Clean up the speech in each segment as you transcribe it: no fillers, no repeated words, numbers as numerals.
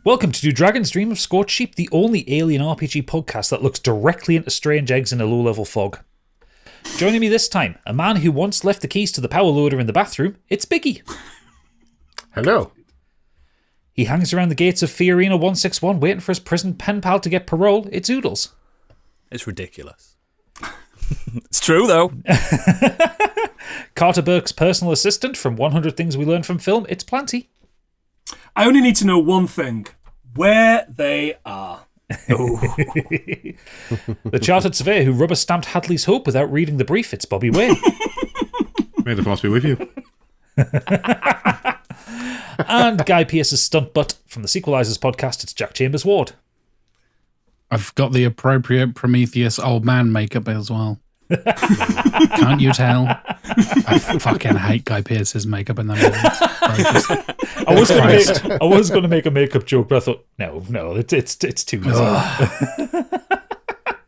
Welcome to Dragon's Dream of Scorched Sheep, the only alien RPG podcast that looks directly into strange eggs in a low-level fog. Joining me this time, a man who once left the keys to the power loader in the bathroom, it's Biggie. Hello. He hangs around the gates of Fiorina 161 waiting for his prison pen pal to get parole, it's Oodles. It's ridiculous. It's true, though. Carter Burke's personal assistant from 100 Things We Learned from Film, it's Planty. I only need to know one thing. Where they are. The chartered surveyor who rubber-stamped Hadley's Hope without reading the brief, it's Bobby Wayne. May the force be with you. And Guy Pearce's stunt butt from the Sequelizers podcast, it's Jack Chambers Ward. I've got the appropriate Prometheus old man makeup as well. Can't you tell? I fucking hate Guy Pearce's makeup in that movie. I was going to make a makeup joke, but I thought, no, it's too easy.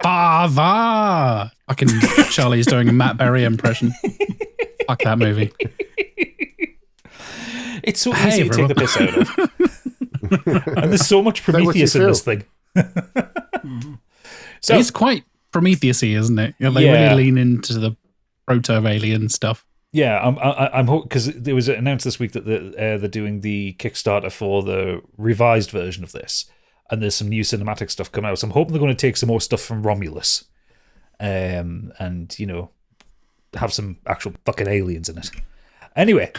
Father! Fucking Charlie's doing a Matt Berry impression. Fuck that movie. It's so easy to take the piss out of. And there's so much Prometheus in this thing. So it's quite Prometheus-y, isn't it? You know, they really lean into the proto-alien stuff. Yeah, I'm because it was announced this week that they're doing the Kickstarter for the revised version of this, and there's some new cinematic stuff coming out. So I'm hoping they're going to take some more stuff from Romulus, and have some actual fucking aliens in it. Anyway,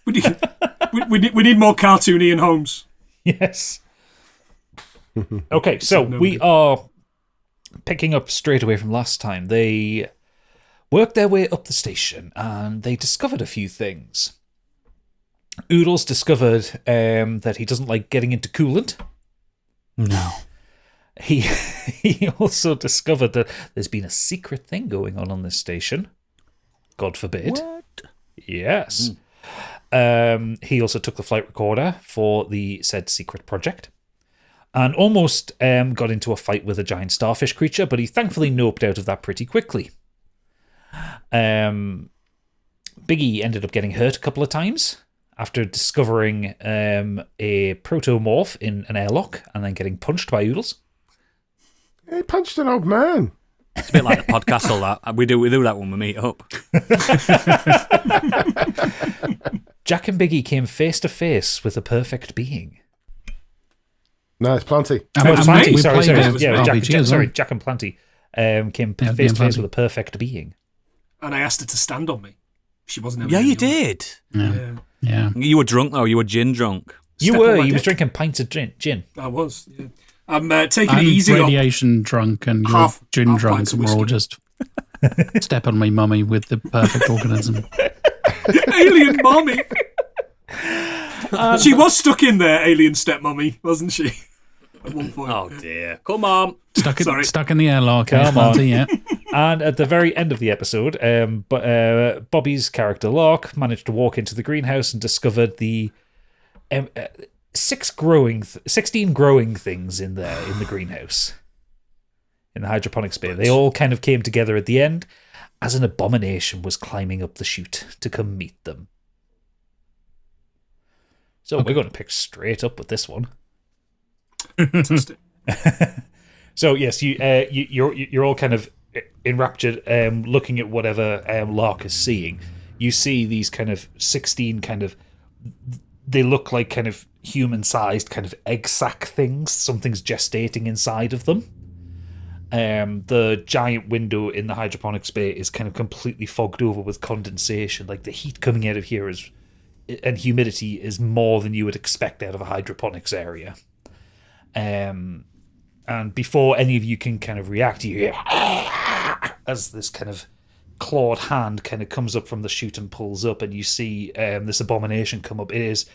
we need more cartoon Ian Holmes. Yes. Okay, so we are picking up straight away from last time. They worked their way up the station and they discovered a few things. Oodles discovered that he doesn't like getting into coolant. No. He also discovered that there's been a secret thing going on this station. God forbid. What? Yes. He also took the flight recorder for the said secret project. And almost got into a fight with a giant starfish creature, but he thankfully noped out of that pretty quickly. Biggie ended up getting hurt a couple of times after discovering a protomorph in an airlock and then getting punched by Oodles. He punched an old man. It's a bit like the podcast, all that. We do that when we meet up. Jack and Biggie came face to face with a perfect being. No, it's Planty. Planty. Sorry. Yeah, Jack and Planty came face to face with a perfect being. And I asked her to stand on me. She wasn't. Yeah, you did. Yeah. You were drunk, though. You were gin drunk. You was drinking pints of gin. I was. Yeah. I'm taking it easy. Radiation drunk and you're gin drunk, and we're all just step on me, mummy, with the perfect organism. Alien mommy. She was stuck in there, alien stepmummy, wasn't she? At one point. Oh dear! Come on. Stuck in the airlock. Come on. Yeah. And at the very end of the episode, Bobby's character Lark managed to walk into the greenhouse and discovered the 16 growing things in there in the greenhouse, in the hydroponics bay. They all kind of came together at the end as an abomination was climbing up the chute to come meet them. So we're going to pick straight up with this one. Fantastic. So yes, you're all kind of enraptured, looking at whatever Lark is seeing. You see these kind of 16 kind of, they look like kind of human-sized kind of egg sac things. Something's gestating inside of them. The giant window in the hydroponics bay is kind of completely fogged over with condensation. Like the heat coming out of here and humidity is more than you would expect out of a hydroponics area. And before any of you can kind of react, you hear as this kind of clawed hand kind of comes up from the chute and pulls up, and you see this abomination come up. It is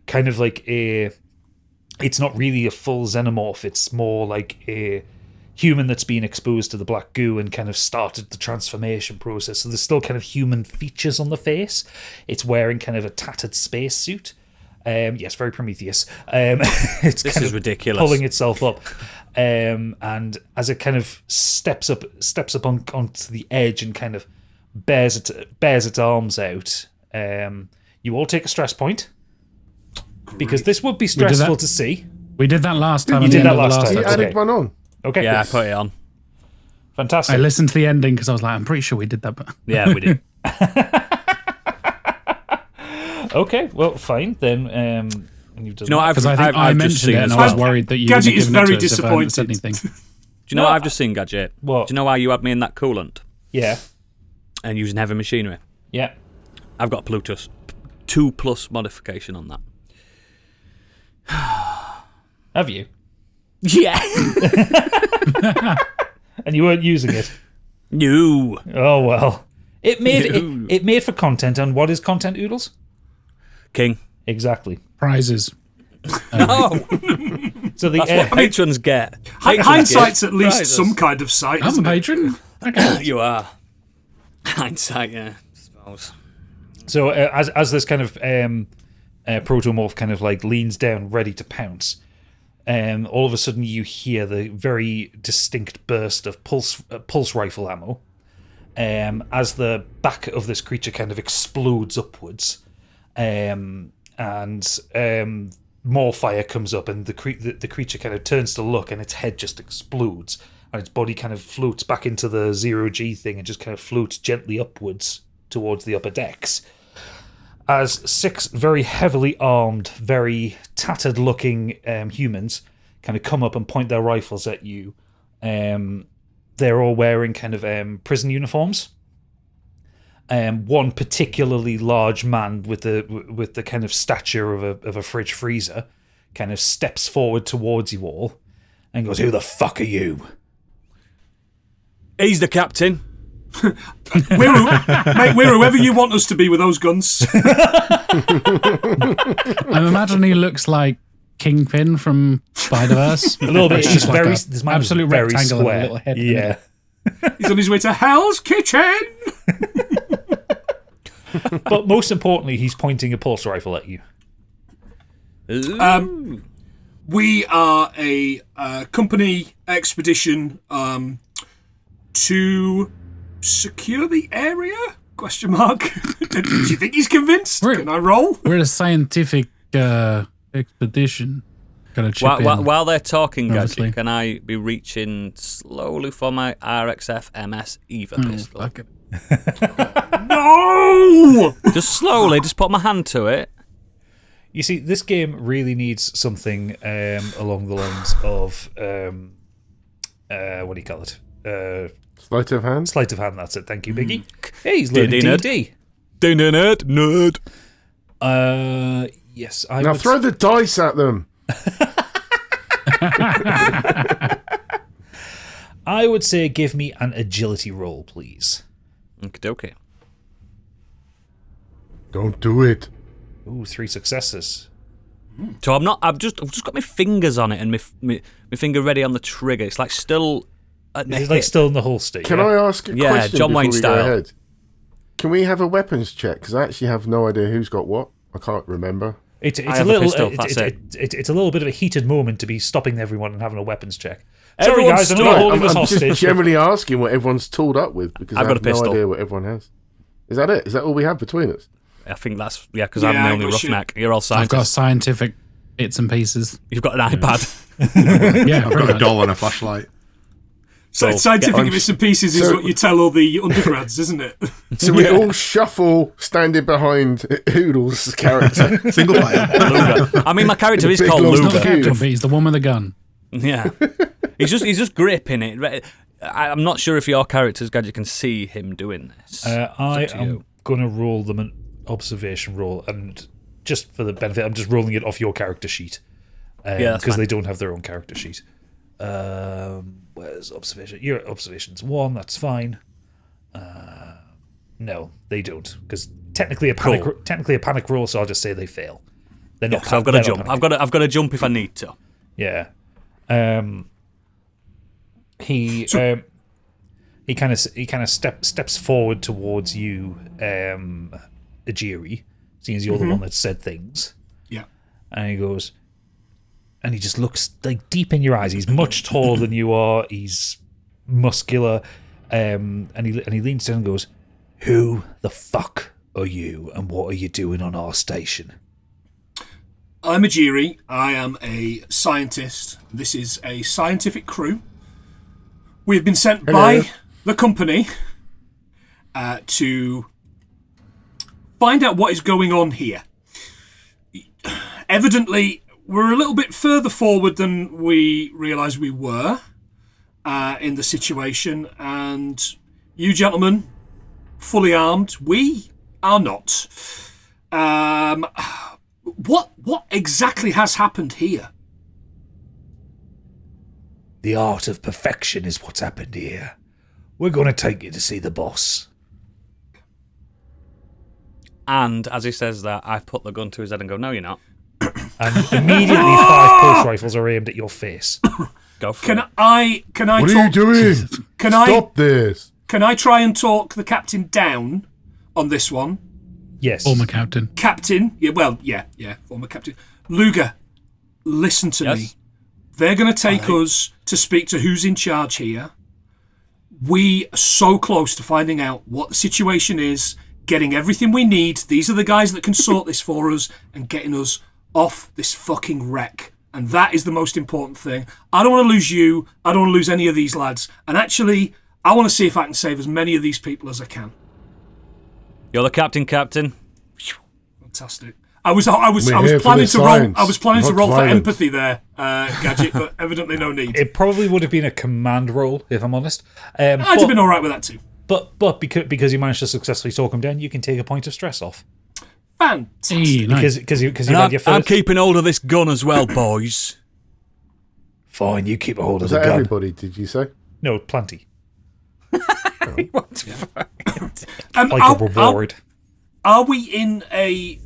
kind of like it's not really a full xenomorph, it's more like a human that's been exposed to the black goo and kind of started the transformation process. So there's still kind of human features on the face. It's wearing kind of a tattered spacesuit. Yes, very Prometheus. This is ridiculous. Pulling itself up. And as it kind of steps up onto the edge and kind of bears its arms out, you all take a stress point. because this would be stressful to see. We did that last time. You at the did end that of the last time. He Okay. added one on. Okay. Yeah, I put it on. Fantastic. I listened to the ending because I was like, I'm pretty sure we did that. But Yeah, we did. Okay, well, fine then. And you've done Do you know what because I think I I've just mentioned seen it and as I was well? worried that you Gadget wouldn't is have given very it to us if I hadn't said disappointed. anything. Do you know what I've just seen, Gadget? What? Do you know why you had me in that coolant Yeah. and using heavy machinery? Yeah. I've got a Plutus 2+ modification on that. Have you? Yeah. And you weren't using it? No. Oh, well. It made No. it made for content, and what is content, Oodles? King. Exactly. Prizes. No. So the Patrons get. Patrons Hindsight's get at least prizes. some kind of sight, I'm a isn't it? patron. Okay. You are. Hindsight, yeah. I suppose. So as this kind of protomorph kind of like leans down, ready to pounce, all of a sudden you hear the very distinct burst of pulse rifle ammo. As the back of this creature kind of explodes upwards, and more fire comes up, and the creature kind of turns to look, and its head just explodes, and its body kind of floats back into the 0G thing and just kind of floats gently upwards towards the upper decks. As 6 very heavily armed, very tattered-looking humans kind of come up and point their rifles at you. They're all wearing kind of prison uniforms. One particularly large man with the kind of stature of a fridge freezer kind of steps forward towards you all and goes, "Who the fuck are you?" He's the captain. We're whoever you want us to be with those guns. I'm imagining he looks like Kingpin from Spider-Verse. A little bit. It's He's just like very a this man is absolute very rectangle square. and a little head. in the Yeah. middle. He's on his way to Hell's Kitchen. But most importantly, he's pointing a pulse rifle at you. We are a company expedition to secure the area? Question mark. Do you think he's convinced? Can I roll? We're a scientific expedition. Gotta chip in. While they're talking, Obviously. Gadget, can I be reaching slowly for my RXF MS Eva pistol? Fuck it. No! Just slowly, just put my hand to it. You see, this game really needs something along the lines of what do you call it? Sleight of hand. Sleight of hand. That's it. Thank you, Biggie. Hey, he's learning D&D D&D. Nerd. Yes, I Now would throw the dice at them. I would say give me an agility roll, please. Okay. Don't do it. Ooh, 3 successes. So I've just got my fingers on it and my finger ready on the trigger. It's like still at the He's like hip. still in the holster. Can yeah? I ask a Yeah, question John before Wayne we style. go ahead? Can we have a weapons check? Because I actually have no idea who's got what. I can't remember. It's I a have a little. pistol, that's It's a little bit of a heated moment to be stopping everyone and having a weapons check. Everyone's Sorry, guys, I know you're holding I'm us just hostage. generally asking what everyone's tooled up with because I've I got have a pistol. no idea what everyone has. Is that it? Is that all we have between us? I think that's because Yeah, I'm the I only got shit. roughneck. You're all I've got scientists. scientific bits and pieces. You've got an iPad. Yeah, I've pretty got a much. doll and a flashlight. So So, scientific yeah. bits and pieces is So- what you tell all the undergrads, isn't it? So we all shuffle standing behind Hoodle's character. Single file. Luger. I mean, my character is Big called long He's not the Luger. cube. captain, but he's the one with the gun. Yeah, he's just gripping it. I'm not sure if your character's Gadget can see him doing this. I It's up to you. am going to roll them an observation roll, and just for the benefit, I'm just rolling it off your character sheet. Yeah, that's because fine. they don't have their own character sheet. Where's observation? Your observation's 1. That's fine. No, they don't, because technically a panic roll. So I'll just say they fail. They're not. So I've got to they're jump. not I've got to jump if I need to. Yeah. He kind of steps forward towards you, Ajiri, seeing as you're the one that said things, Yeah. and he goes, and he just looks like deep in your eyes. He's much taller than you are. He's muscular, and he leans down and goes, "Who the fuck are you, and what are you doing on our station?" I'm Ajiri. I am a scientist. This is a scientific crew. We have been sent by the company to find out what is going on here. Evidently, we're a little bit further forward than we realised we were in the situation, and you gentlemen, fully armed, we are not. What exactly has happened here? The art of perfection is what's happened here. We're going to take you to see the boss. And as he says that, I put the gun to his head and go, "No, you're not." And immediately 5 pulse rifles are aimed at your face. Go for Can it. I What talk? are you doing? Stop this. Can I try and talk the captain down on this one? Yes. Former captain. Captain, yeah, former captain. Luger, listen to me. They're going to take us to speak to who's in charge here. We are so close to finding out what the situation is, getting everything we need. These are the guys that can sort this for us and getting us off this fucking wreck. And that is the most important thing. I don't want to lose you. I don't want to lose any of these lads. And actually, I want to see if I can save as many of these people as I can. You're the captain. Fantastic. I was planning to roll. I was planning to roll for empathy there, Gadget, but evidently no need. It probably would have been a command roll, if I'm honest. I'd have been all right with that too. But because you managed to successfully talk him down, you can take a point of stress off. Fantastic. Hey, nice. Because you had your first. I'm keeping hold of this gun as well, boys. Fine, you keep a hold of Is the that gun. everybody, did you say? No, plenty. Um, Like a reward. Are we in a?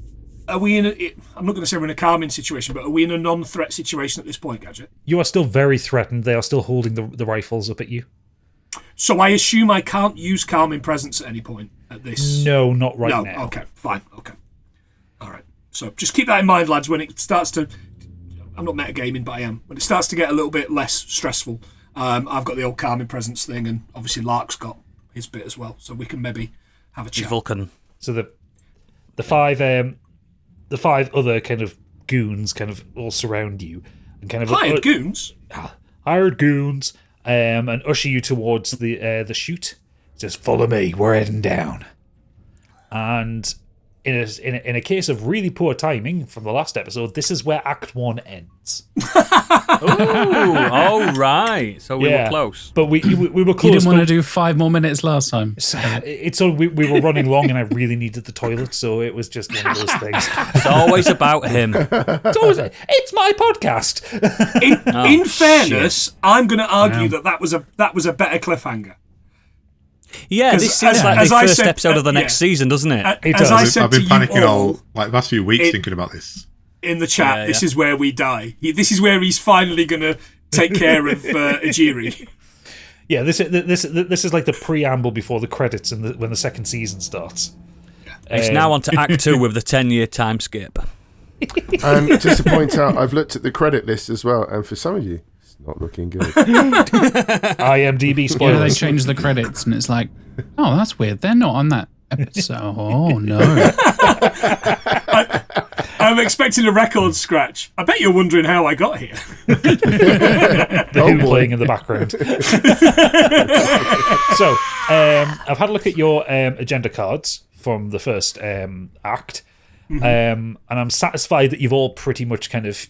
I'm not going to say we're in a calming situation, but are we in a non-threat situation at this point, Gadget? You are still very threatened. They are still holding the rifles up at you. So I assume I can't use calming presence at any point at this. No, not right No. now. Okay. Fine. Okay. All right. So just keep that in mind, lads. When it starts to, I'm not metagaming, but I am. When it starts to get a little bit less stressful, I've got the old calming presence thing, and obviously Lark's got his bit as well, so we can maybe have a chat. Vulcan. So the five other kind of goons kind of all surround you and kind of Hired goons. hired goons and usher you towards the chute. Just follow me. We're heading down. And in a case of really poor timing from the last episode, this is where Act 1 ends. Oh, right. So we were close. But we were close. You didn't want to do 5 more minutes last time. We were running long, and I really needed the toilet, so it was just one of those things. It's always about him. It's my podcast. In fairness, I'm going to argue that was a better cliffhanger. Yeah, this seems like the first episode of the next season, doesn't it? It does. I've been panicking all like the last few weeks thinking about this. In the chat, this is where we die. This is where he's finally going to take care of Ajiri. Yeah, this is like the preamble before the credits and when the second season starts. It's now on to Act 2 with the 10-year time skip. And just to point out, I've looked at the credit list as well, and for some of you, it's not looking good. IMDb Yeah, spoilers. they change the credits, and it's like, oh, that's weird. They're not on that episode. Oh, no. I'm expecting a record scratch. I bet you're wondering how I got here. The Who playing in the background. So, I've had a look at your agenda cards from the first act, and I'm satisfied that you've all pretty much kind of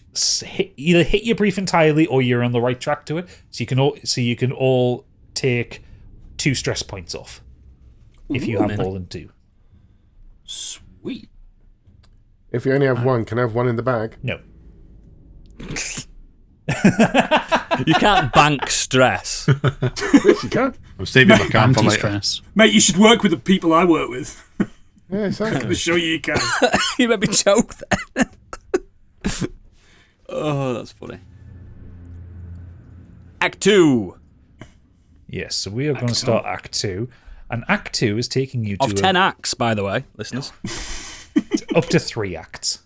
either hit your brief entirely or you're on the right track to it. So you can all take 2 stress points off if you have more than 2. Sweet. If you only have one, can I have one in the bag? No. You can't bank stress. Yes, you can. I'm saving my can for later. Anti-stress. Mate, you should work with the people I work with. Yeah, exactly. I'm sure you can. You made me choke then. Oh, that's funny. Act 2. Yes, so we are going to start Act 2. And Act 2 is taking you to... Of 10 acts, by the way, listeners. up to 3 acts.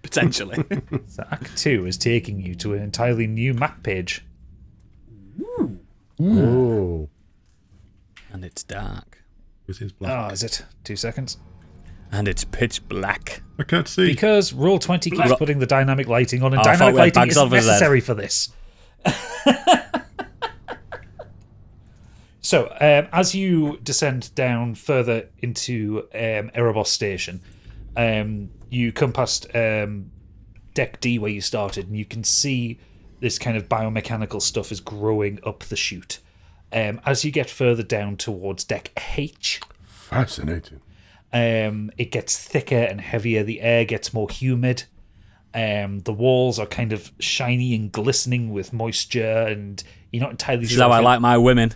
Potentially. So Act 2 is taking you to an entirely new map page. Ooh. And it's dark. This is black. Oh, is it? 2 seconds. And it's pitch black. I can't see. Because Roll20 keeps putting the dynamic lighting on, and I thought dynamic we had lighting bags isn't of his head. necessary for this. So, as you descend down further into Erebos Station, you come past Deck D where you started, and you can see this kind of biomechanical stuff is growing up the chute. As you get further down towards Deck H, Fascinating. it gets thicker and heavier. The air gets more humid. The walls are kind of shiny and glistening with moisture, and you're not entirely This is sure. how I like my women.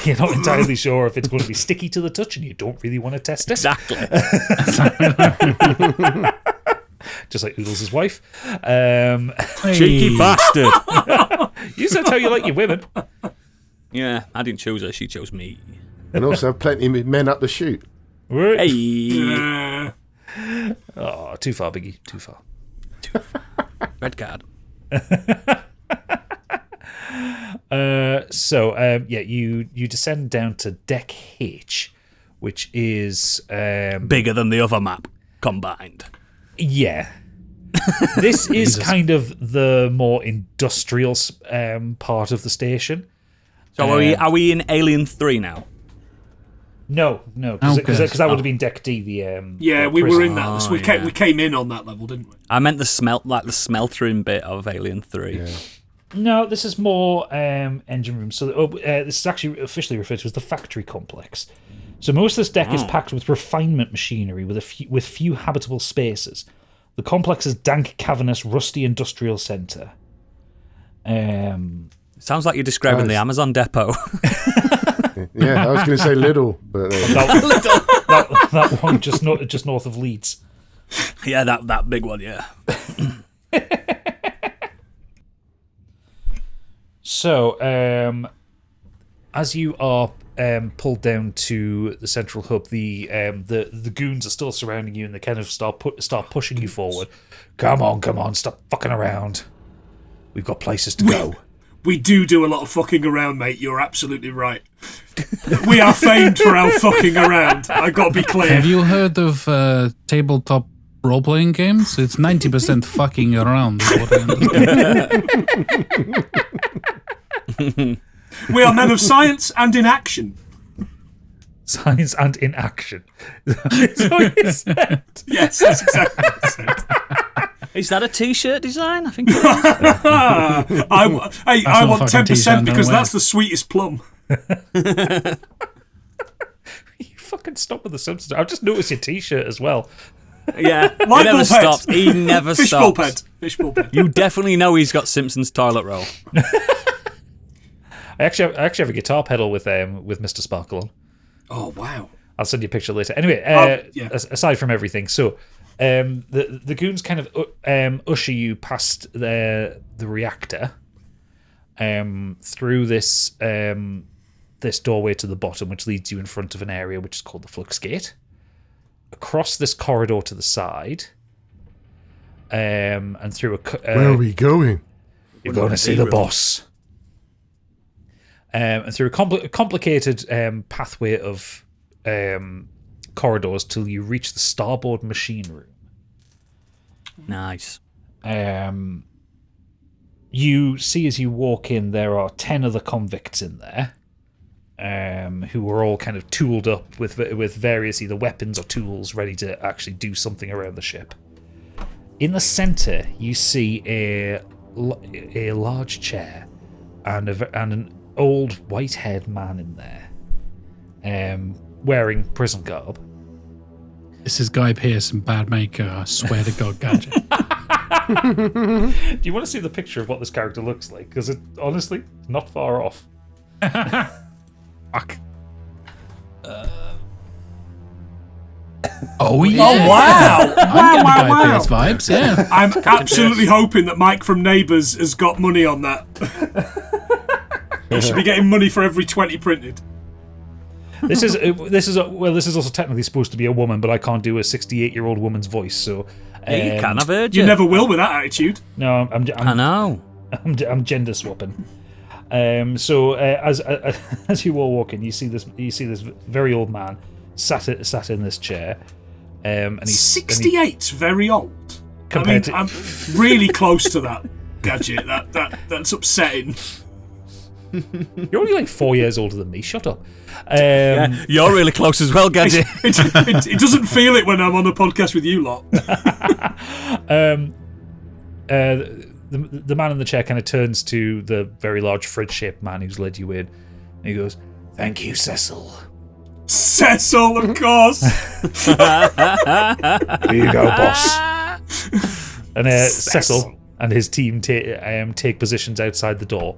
You're not entirely sure if it's going to be sticky to the touch, and you don't really want to test it. Exactly. Just like Oodles' wife. Cheeky bastard. You said how you like your women. Yeah, I didn't choose her. She chose me. And also have plenty of men up the chute. Right. Hey. Oh, too far, Biggie. Too far. Red card. You descend down to Deck H, which is Bigger than the other map combined. yeah. This is kind of the more industrial part of the station. So are we in Alien 3 now? No, Oh, because good. that would have been Deck D. Yeah, we prison. were in that. We came in on that level, didn't we? I meant the smeltering bit of Alien 3. Yeah. No, this is more engine room. So this is actually officially referred to as the factory complex. So most of this deck is packed with refinement machinery with few habitable spaces. The complex is dank, cavernous, rusty industrial centre. Sounds like you're describing the Amazon depot. Yeah, I was going to say little, but that one just north of Leeds. Yeah, that big one, yeah. So, as you are pulled down to the central hub, the goons are still surrounding you, and they kind of start pushing you forward. Come on, stop fucking around. We've got places to go. We do a lot of fucking around, mate. You're absolutely right. We are famed for our fucking around. I gotta be clear. Have you heard of tabletop role-playing games? It's 90% fucking around. Is what I understand. We are men of science and in action. Science and in action. That's what you said. Yes, that's exactly what I said. Is that a T-shirt design? I think it is. I want fucking 10% t-shirt, because don't that's the sweetest plum. You fucking stop with the Simpsons. I've just noticed your T-shirt as well. Yeah, he Light never bulb head. stops. He never Fishbowl stops. head. Fishbowl head. You definitely know he's got Simpsons toilet roll. I actually have a guitar pedal with Mr. Sparkle on. Oh, wow. I'll send you a picture later. Anyway, yeah. Aside from everything, so the goons kind of usher you past the reactor through this this doorway to the bottom, which leads you in front of an area which is called the Flux Gate. Across this corridor to the side, and through where are we going? you're going to see the boss. And through a complicated pathway of corridors till you reach the starboard machine room. Nice. You see as you walk in, there are 10 other convicts in there, who are all kind of tooled up with various either weapons or tools ready to actually do something around the ship. In the center, you see a large chair and an old white-haired man in there, wearing prison garb. This is Guy Pearce and Bad Maker. I swear to God, Gadget. Do you want to see the picture of what this character looks like? Because it honestly, not far off. Fuck. Oh yeah! Oh, wow. I'm getting the Guy wow. Pearce vibes. Yeah. I'm absolutely hoping that Mike from Neighbours has got money on that. He should be getting money for every 20 printed. This is also technically supposed to be a woman, but I can't do a 68-year-old woman's voice. So You can, I've heard you. You never will with that attitude. no, I know. I'm gender swapping. So as you all walk in, you see this very old man sat in this chair, And he's 68's very old. Compared to- I'm really close to that gadget. That's upsetting. You're only like 4 years older than me. Shut up. Yeah, you're really close as well, Gadget. It doesn't feel it when I'm on a podcast with you lot. The man in the chair kind of turns to the very large fridge-shaped man who's led you in, and he goes, "Thank you, Cecil." Cecil, of course. Here you go, boss. And Cecil and his team take positions outside the door.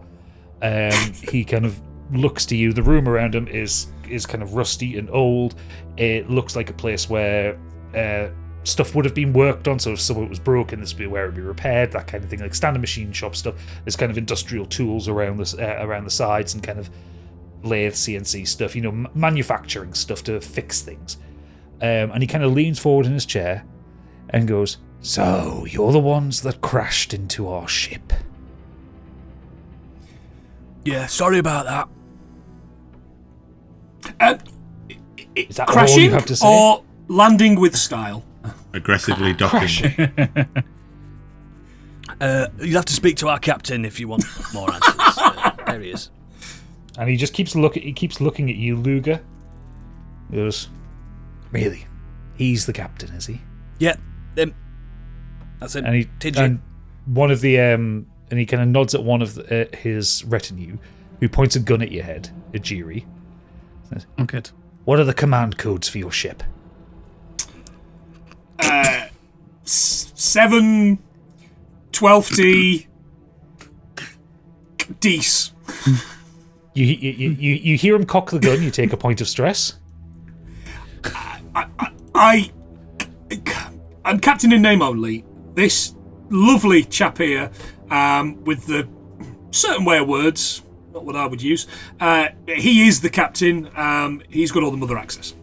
He kind of looks to you. The room around him is kind of rusty and old. It looks like a place where stuff would have been worked on, so if someone was broken, this would be where it would be repaired, that kind of thing, like standard machine shop stuff. There's kind of industrial tools around the sides and kind of lathe CNC stuff, manufacturing stuff to fix things. And he kind of leans forward in his chair and goes, "So, you're the ones that crashed into our ship." Yeah, sorry about that. Is that Crashing all you have to say? or landing with style? Aggressively docking. You'll have to speak to our captain if you want more answers. There he is. And he just keeps looking at you, Luger. He goes, "Really? He's the captain, is he?" Yeah, that's it. And he Tidgy. and one of the and he kind of nods at one of his retinue, who points a gun at your head, Ejiri. I'm good. "What are the command codes for your ship?" 7 12T Deece. You hear him cock the gun. You take a point of stress. I'm captain in name only. This lovely chap here, with the certain way of words, not what I would use. He is the captain. He's got all the mother access.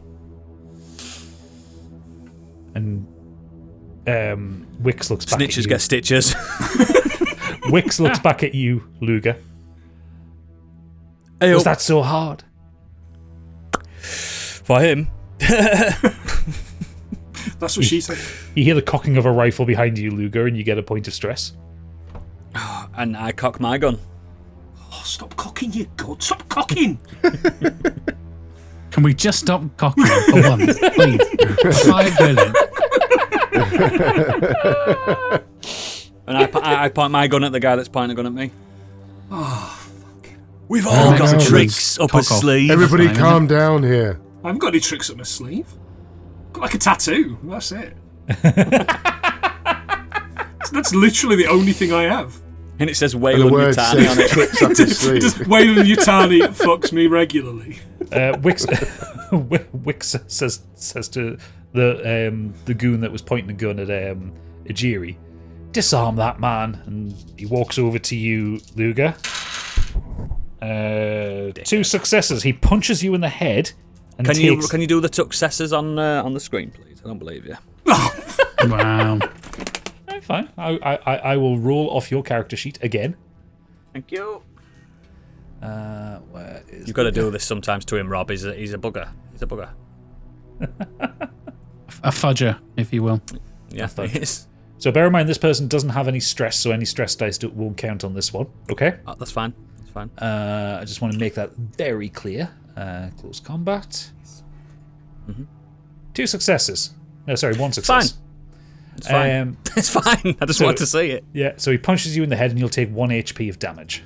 And Wix looks back Snitches at you. get stitches. Wix looks back at you, Luger. Hey, Was that so hard? for him? That's what she said. You hear the cocking of a rifle behind you, Luger, and you get a point of stress. And I cock my gun. Oh, stop cocking your gun. Stop cocking. Can we just stop cocking for once, please? 5 minutes. And I point my gun at the guy that's pointing a gun at me. Oh, fuck. We've all got no, tricks up our cock off. sleeve. Everybody fine, calm down here. I haven't got any tricks up my sleeve. Got like a tattoo. That's it. That's literally the only thing I have. And it says And the Wayland word Yutani on says it. tricks up his sleeve. Just Wayland Yutani fucks me regularly. Wix says to the goon that was pointing a gun at Ejiri, "Disarm that man." And he walks over to you, Luger. 2 successes. He punches you in the head. And Can takes... you do the successes on the screen, please? I don't believe you. Wow. Fine. I will roll off your character sheet again. Thank you. Where is You've got to do this sometimes to him, Rob. He's a bugger. He's a bugger. A fudger, if you will. Yeah, he is. So bear in mind, this person doesn't have any stress, so any stress dice won't count on this one. Okay? Oh, that's fine. That's fine. I just want to make that very clear. Close combat. 2 successes. No, sorry, 1 success. It's fine. It's fine. I just want to see it. Yeah, so he punches you in the head and you'll take 1 HP of damage.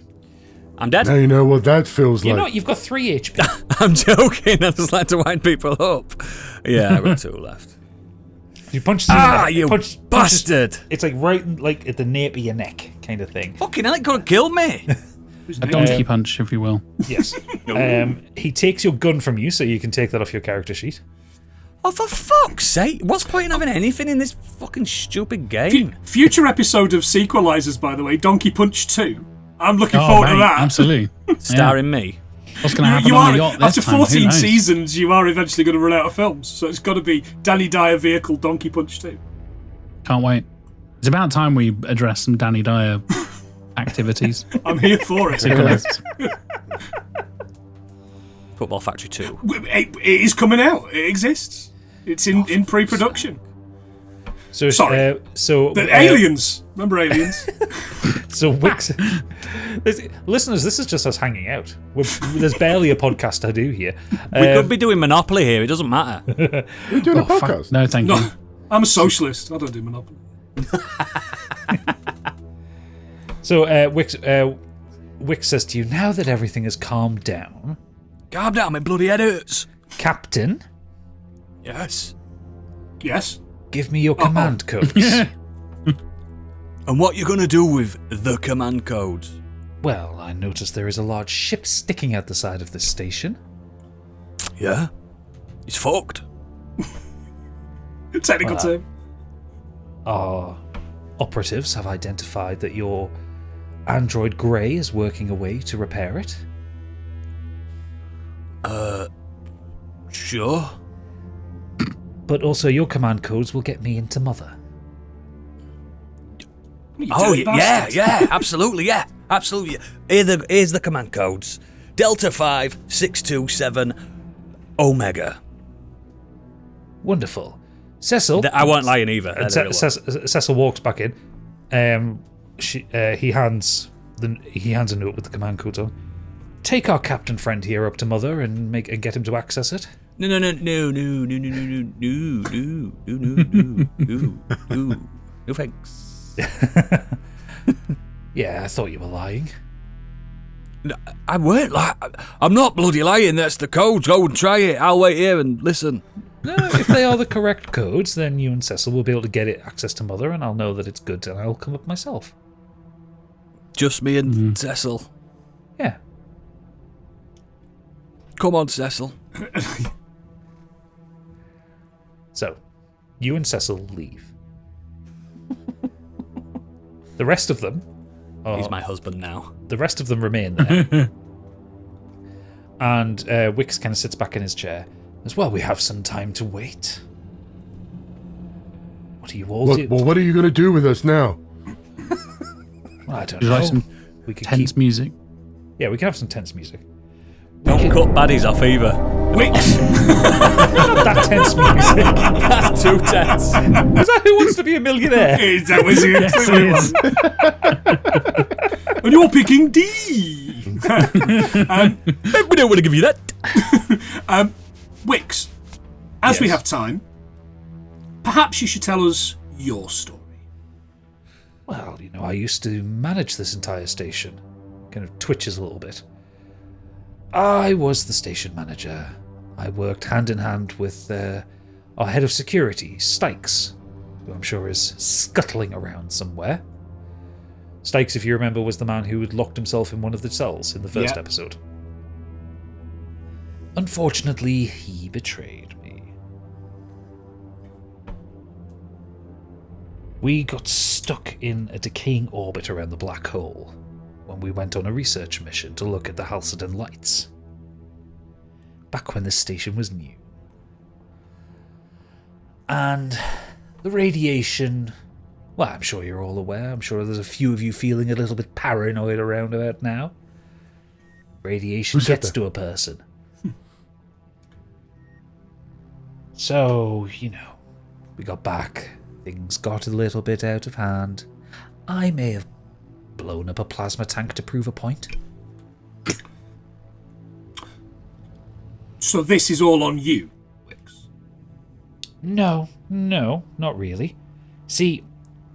I'm dead. Now you know what that feels You like. know what? You've got 3 HP. I'm joking. I just like to wind people up. Yeah, I've got 2 left. You punch you in the head. You bastard! It's like right at the nape of your neck kind of thing. Fucking hell, it could have killed me. A donkey punch, if you will. Yes. He takes your gun from you, so you can take that off your character sheet. Oh, for fuck's sake. What's the point in having anything in this fucking stupid game? Future episode of Sequelizers, by the way, Donkey Punch 2. I'm looking Oh, forward to mate, that. absolutely. Starring me. What's going to happen You on are, the yacht after this time? Who 14 knows? seasons, you are eventually going to run out of films. So it's got to be Danny Dyer vehicle Donkey Punch 2. Can't wait. It's about time we address some Danny Dyer activities. I'm here for it. Sequelists. Football Factory 2. It is coming out. It exists. It's in pre-production. So, Sorry. The aliens. Remember aliens? So Wix, listeners, this is just us hanging out. There's barely a podcast I do here. We could be doing Monopoly here. It doesn't matter. We're doing a podcast. No, thank No, you. I'm a socialist. I don't do Monopoly. So Wix says to you, now that everything has calmed down, Calm down, my bloody head hurts. Captain, Yes. Yes. give me your command codes. And what you gonna do with the command codes? Well, I notice there is a large ship sticking out the side of this station. Yeah. It's fucked. Technical term. Our operatives have identified that your android Grey is working away to repair it. Sure. But also your command codes will get me into Mother. You Oh, dirty yeah, bastard. yeah, absolutely, yeah. Absolutely. Here's the command codes. Delta 5627 Omega. Wonderful. Cecil. I won't lying either. And Cecil walks back in. He hands a note with the command codes on. Take our captain friend here up to Mother and get him to access it. No, thanks. Yeah, I thought you were lying. No, I weren't lying. I'm not bloody lying. That's the codes. Go and try it. I'll wait here and listen. No, if they are the correct codes, then you and Cecil will be able to get it access to Mother, and I'll know that it's good, and I'll come up myself. Just me and Cecil. Yeah. Come on, Cecil. So, you and Cecil leave. The rest of them... He's my husband now. The rest of them remain there. And Wix kind of sits back in his chair. As well, we have some time to wait. What do you all do? Well, what are you going to do with us now? Well, I don't Would you know. like some We could tense keep... music? Yeah, we can have some tense music. Don't cut baddies off either. Wix. Not that tense music. That's too tense. Is that Who Wants to Be a Millionaire? Is that was it? Yes, it is. And you're picking D. We don't want to give you that. Wix, as we Yes. have time, perhaps you should tell us your story. Well, I used to manage this entire station. Kind of twitches a little bit. I was the station manager. I worked hand in hand with our head of security, Stikes, who I'm sure is scuttling around somewhere. Stikes, if you remember, was the man who had locked himself in one of the cells in the first Yeah. episode. Unfortunately, he betrayed me. We got stuck in a decaying orbit around the black hole when we went on a research mission to look at the Halcyon lights. Back when this station was new. And the radiation... Well, I'm sure you're all aware. I'm sure there's a few of you feeling a little bit paranoid around about now. Radiation Who said gets that? to a person. So, we got back. Things got a little bit out of hand. I may have blown up a plasma tank to prove a point. So this is all on you, Wix. No, not really. See,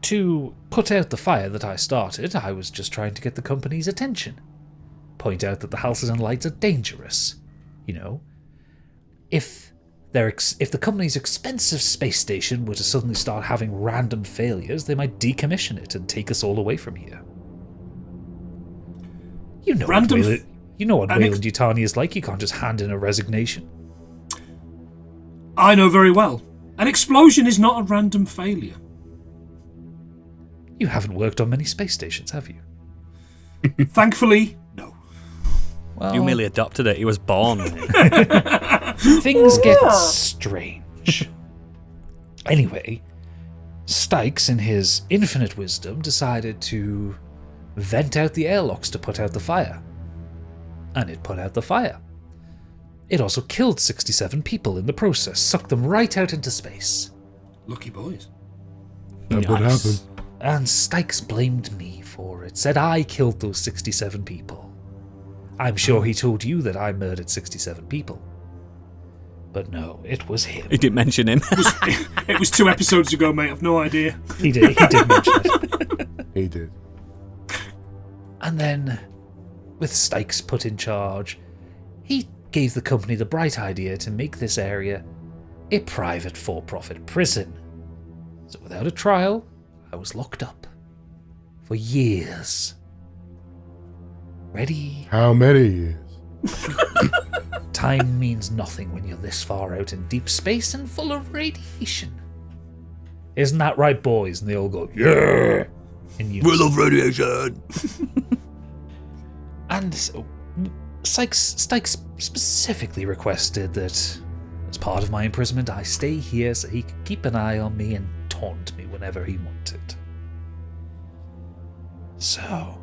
to put out the fire that I started, I was just trying to get the company's attention. Point out that the Halcyon lights are dangerous. If the company's expensive space station were to suddenly start having random failures, they might decommission it and take us all away from here. You know Random what Wayland Yutani is like. You can't just hand in a resignation. I know very well. An explosion is not a random failure. You haven't worked on many space stations, have you? Thankfully, no. Well, You merely adopted it. He was born. things get strange. Anyway, Stikes, in his infinite wisdom, decided to vent out the airlocks to put out the fire. And it put out the fire. It also killed 67 people in the process, sucked them right out into space. Lucky boys. That would happen. And Stykes blamed me for it, said I killed those 67 people. I'm sure he told you that I murdered 67 people. But no, it was him. He didn't mention him. It was 2 episodes ago, mate. I've no idea. He did mention it. He did. And then, with Stykes put in charge, he gave the company the bright idea to make this area a private for-profit prison. So without a trial, I was locked up for years. Ready? How many years? Time means nothing when you're this far out in deep space and full of radiation. Isn't that right, boys? And they all go, yeah! In unison. We love radiation! And so, Stykes specifically requested that, as part of my imprisonment, I stay here so he could keep an eye on me and taunt me whenever he wanted. So,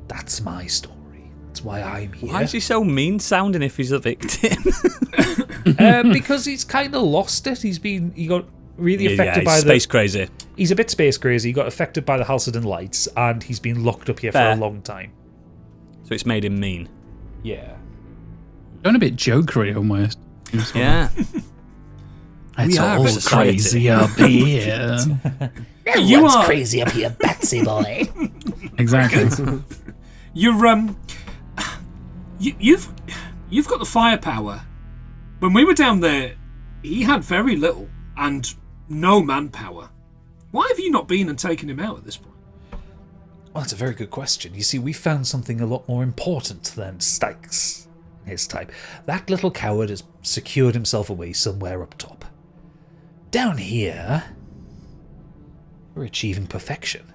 that's my story. That's why I'm here. Why is he so mean sounding if he's a victim? Because he's kind of lost it. He got really affected by he's space crazy. He's a bit space crazy. He got affected by the Halcyon lights, and he's been locked up here Fair. for a long time. So it's made him mean. Yeah. Going a bit jokery almost. Yeah. It's are all a society. crazy up here. Everyone's crazy up here, Betsy boy. Exactly. You've got the firepower. When we were down there, he had very little and no manpower. Why have you not been and taken him out at this point? Well, that's a very good question. You see, we found something a lot more important than Stykes and his type. That little coward has secured himself away somewhere up top. Down here, we're achieving perfection.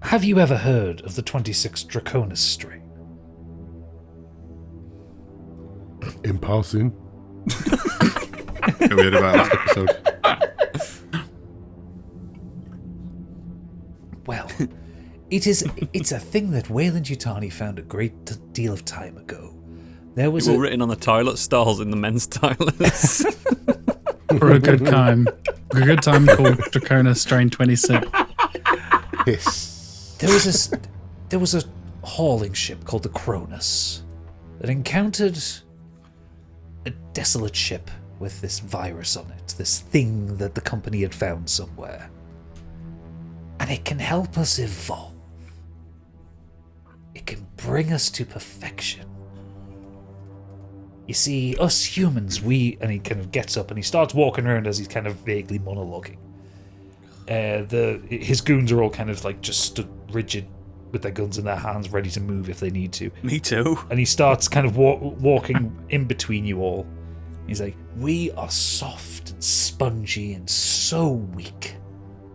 Have you ever heard of the 26 Draconis strain? In passing. We heard about last episode. Well, it's a thing that Wayland-Yutani found a great deal of time ago. There was All written on the toilet stalls in the men's toilets. For a good time. A good time called Draconis Strain 26. Hiss. There was a hauling ship called the Cronus that encountered a desolate ship with this virus on it, this thing that the company had found somewhere. And it can help us evolve. It can bring us to perfection. You see, us humans, and he kind of gets up and he starts walking around as he's kind of vaguely monologuing. His goons are all kind of like just stood rigid with their guns in their hands, ready to move if they need to. Me too. And he starts kind of walking in between you all. He's like, we are soft and spongy and so weak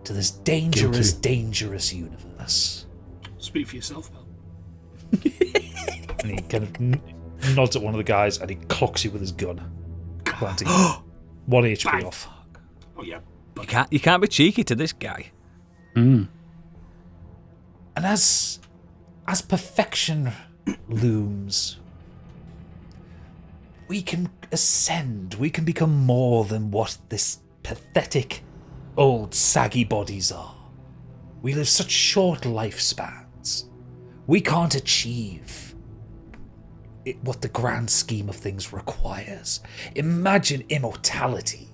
to this dangerous, dangerous universe. Speak for yourself, pal. And he kind of nods at one of the guys and he clocks you with his gun, planting 1 HP Bang. off. Oh, yeah. You can't be cheeky to this guy. And as perfection looms, we can ascend. We can become more than what this pathetic, old, saggy bodies are. We live such short lifespans. We can't achieve what the grand scheme of things requires. Imagine immortality.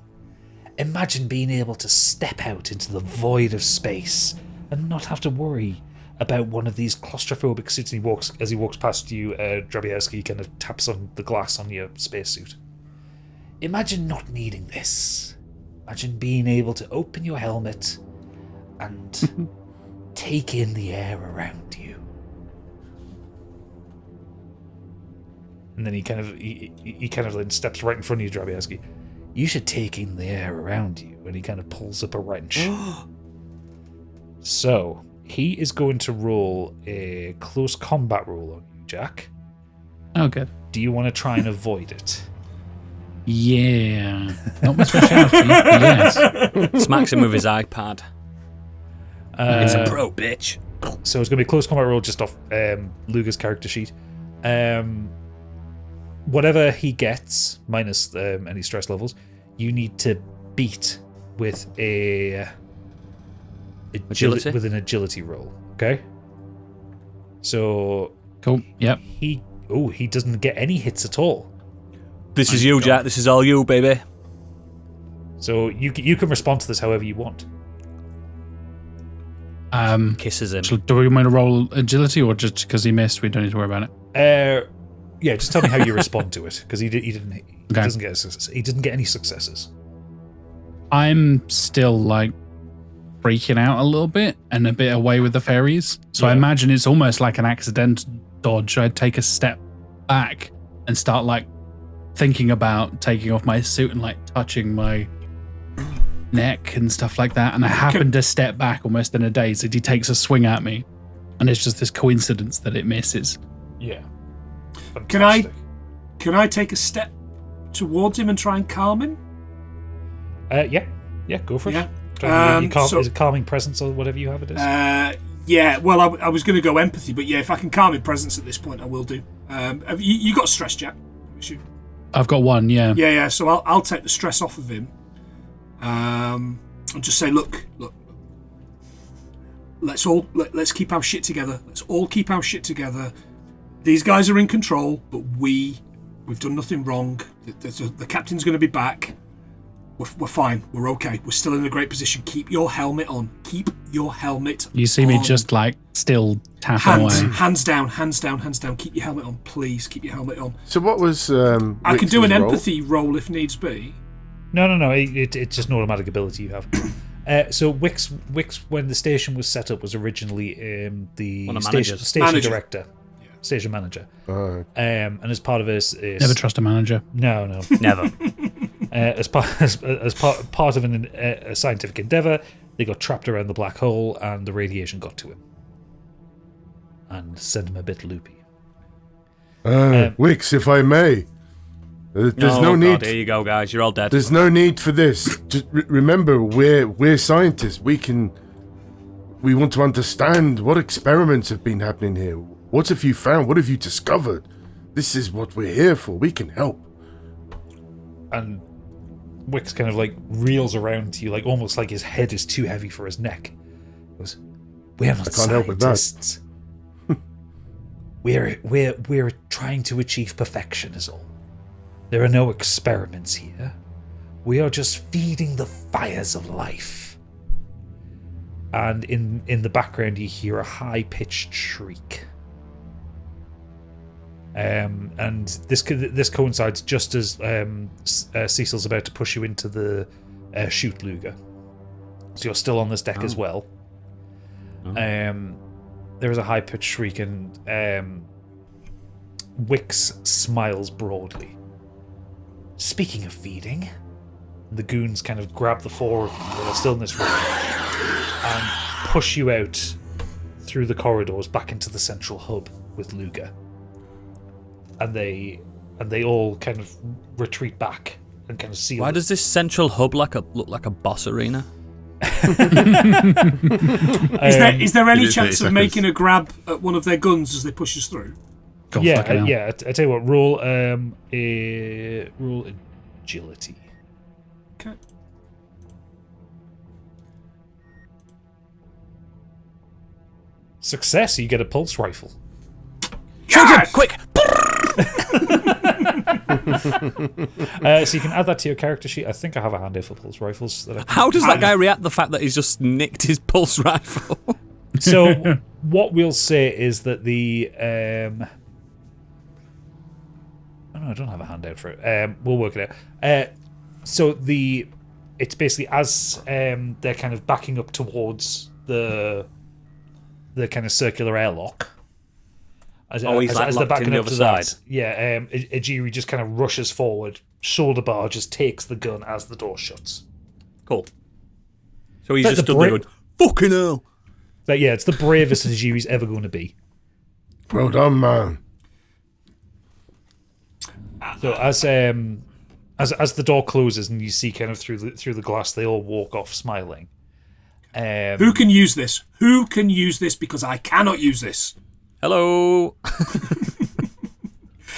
Imagine being able to step out into the void of space and not have to worry about one of these claustrophobic suits. And as he walks past you, Drabiowski kind of taps on the glass on your spacesuit. Imagine not needing this. Imagine being able to open your helmet and take in the air around you. And then he kind of then steps right in front of you, Drabiowski. You should take in the air around you. And he kind of pulls up a wrench. So, he is going to roll a close combat roll on you, Jack. Oh, good. Do you want to try and avoid it? Yeah. Not my speciality, but yes. Smacks him with his iPad. It's a pro, bitch. So it's going to be a close combat roll just off Luga's character sheet. Whatever he gets, minus any stress levels, you need to beat with an agility roll. Okay. So Cool. Yep. he doesn't get any hits at all. This is you, Jack. This is all you, baby. So you can respond to this however you want. Kisses him. So do we want to roll agility, or just because he missed, we don't need to worry about it? Yeah, just tell me how you respond to it, because he doesn't get a success. He didn't get any successes. I'm still like freaking out a little bit and a bit away with the fairies. So I imagine it's almost like an accidental dodge. I'd take a step back and start like thinking about taking off my suit and like touching my neck and stuff like that. And I happen to step back almost in a daze as he takes a swing at me. And it's just this coincidence that it misses. Yeah. Can I take a step towards him and try and calm him? Yeah, go for it. Yeah. Is it calming presence or whatever you have it is? Yeah. Well, I was going to go empathy, but yeah, if I can calm in presence at this point, I will do. Have you got stress, Jack? I've got one, yeah. Yeah. So I'll take the stress off of him. And just say, look. Let's keep our shit together. Let's all keep our shit together. These guys are in control, but we've done nothing wrong. The captain's going to be back. We're fine. We're okay. We're still in a great position. Keep your helmet on. Keep your helmet on. You see me just like still tapping away. Hands down. Keep your helmet on, please. Keep your helmet on. So what was I can do an Wix's empathy roll if needs be. No. It's just an automatic ability you have. So Wix, when the station was set up, was originally the station director. Station manager. And as part of his Never trust a manager. No. Never. As part of a scientific endeavor, they got trapped around the black hole, and the radiation got to him and sent him a bit loopy. Wix, if I may, there's no need. Here you go, guys. You're all dead. There's no need for this. Just remember, we're scientists. We want to understand what experiments have been happening here. What have you found? What have you discovered? This is what we're here for. We can help. And Wix kind of like reels around to you, like almost like his head is too heavy for his neck. He goes, "We're not scientists. We're trying to achieve perfection, is all. There are no experiments here. We are just feeding the fires of life." And in the background, you hear a high-pitched shriek. And this coincides just as Cecil's about to push you into the chute, Luga. So you're still on this deck as well. There is a high-pitched shriek, and Wix smiles broadly. "Speaking of feeding," the goons kind of grab the four of you that are still in this room and push you out through the corridors back into the central hub with Luga. And they all kind of retreat back and kind of seal. Why does this central hub look like a boss arena? Is there any chance of making a grab at one of their guns as they push us through? Yeah. I tell you what. Roll agility. Okay. Success. You get a pulse rifle. Shoot him! Quick! So you can add that to your character sheet. I think I have a handout for pulse rifles. How does that guy react to the fact that he's just nicked his pulse rifle? So what we'll say is that the I don't have a handout for it. We'll work it out. So it's basically as they're kind of backing up towards the kind of circular airlock. As they're backing up to that, Ejiri just kind of rushes forward, shoulder bar, just takes the gun as the door shuts. Cool. So he's just stood there going, "Fucking hell!" But yeah, it's the bravest Ejiri's ever going to be. Well done, man. So as the door closes and you see kind of through the glass, they all walk off smiling. Who can use this? Who can use this? Because I cannot use this. Hello.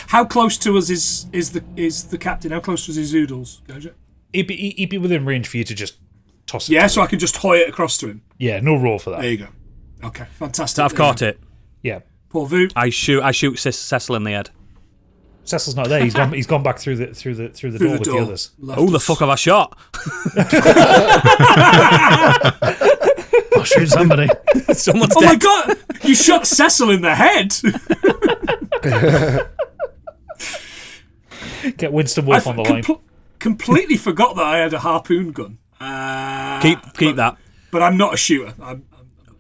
How close to us is the captain? How close to us is Zoodles? Goja? He'd be within range for you to just toss it. Yeah, so I can just hoy it across to him. Yeah, no roll for that. There you go. Okay, fantastic. So I've caught it. Yeah. Poor Vu. I shoot Cecil in the head. Cecil's not there. He's gone back through the door with the others. Oh, the fuck have I shot? I'll shoot somebody. Someone's Oh dead. my god! You shot Cecil in the head. Get Winston Wolfe on the line. Completely forgot that I had a harpoon gun. Keep that. But I'm not a shooter.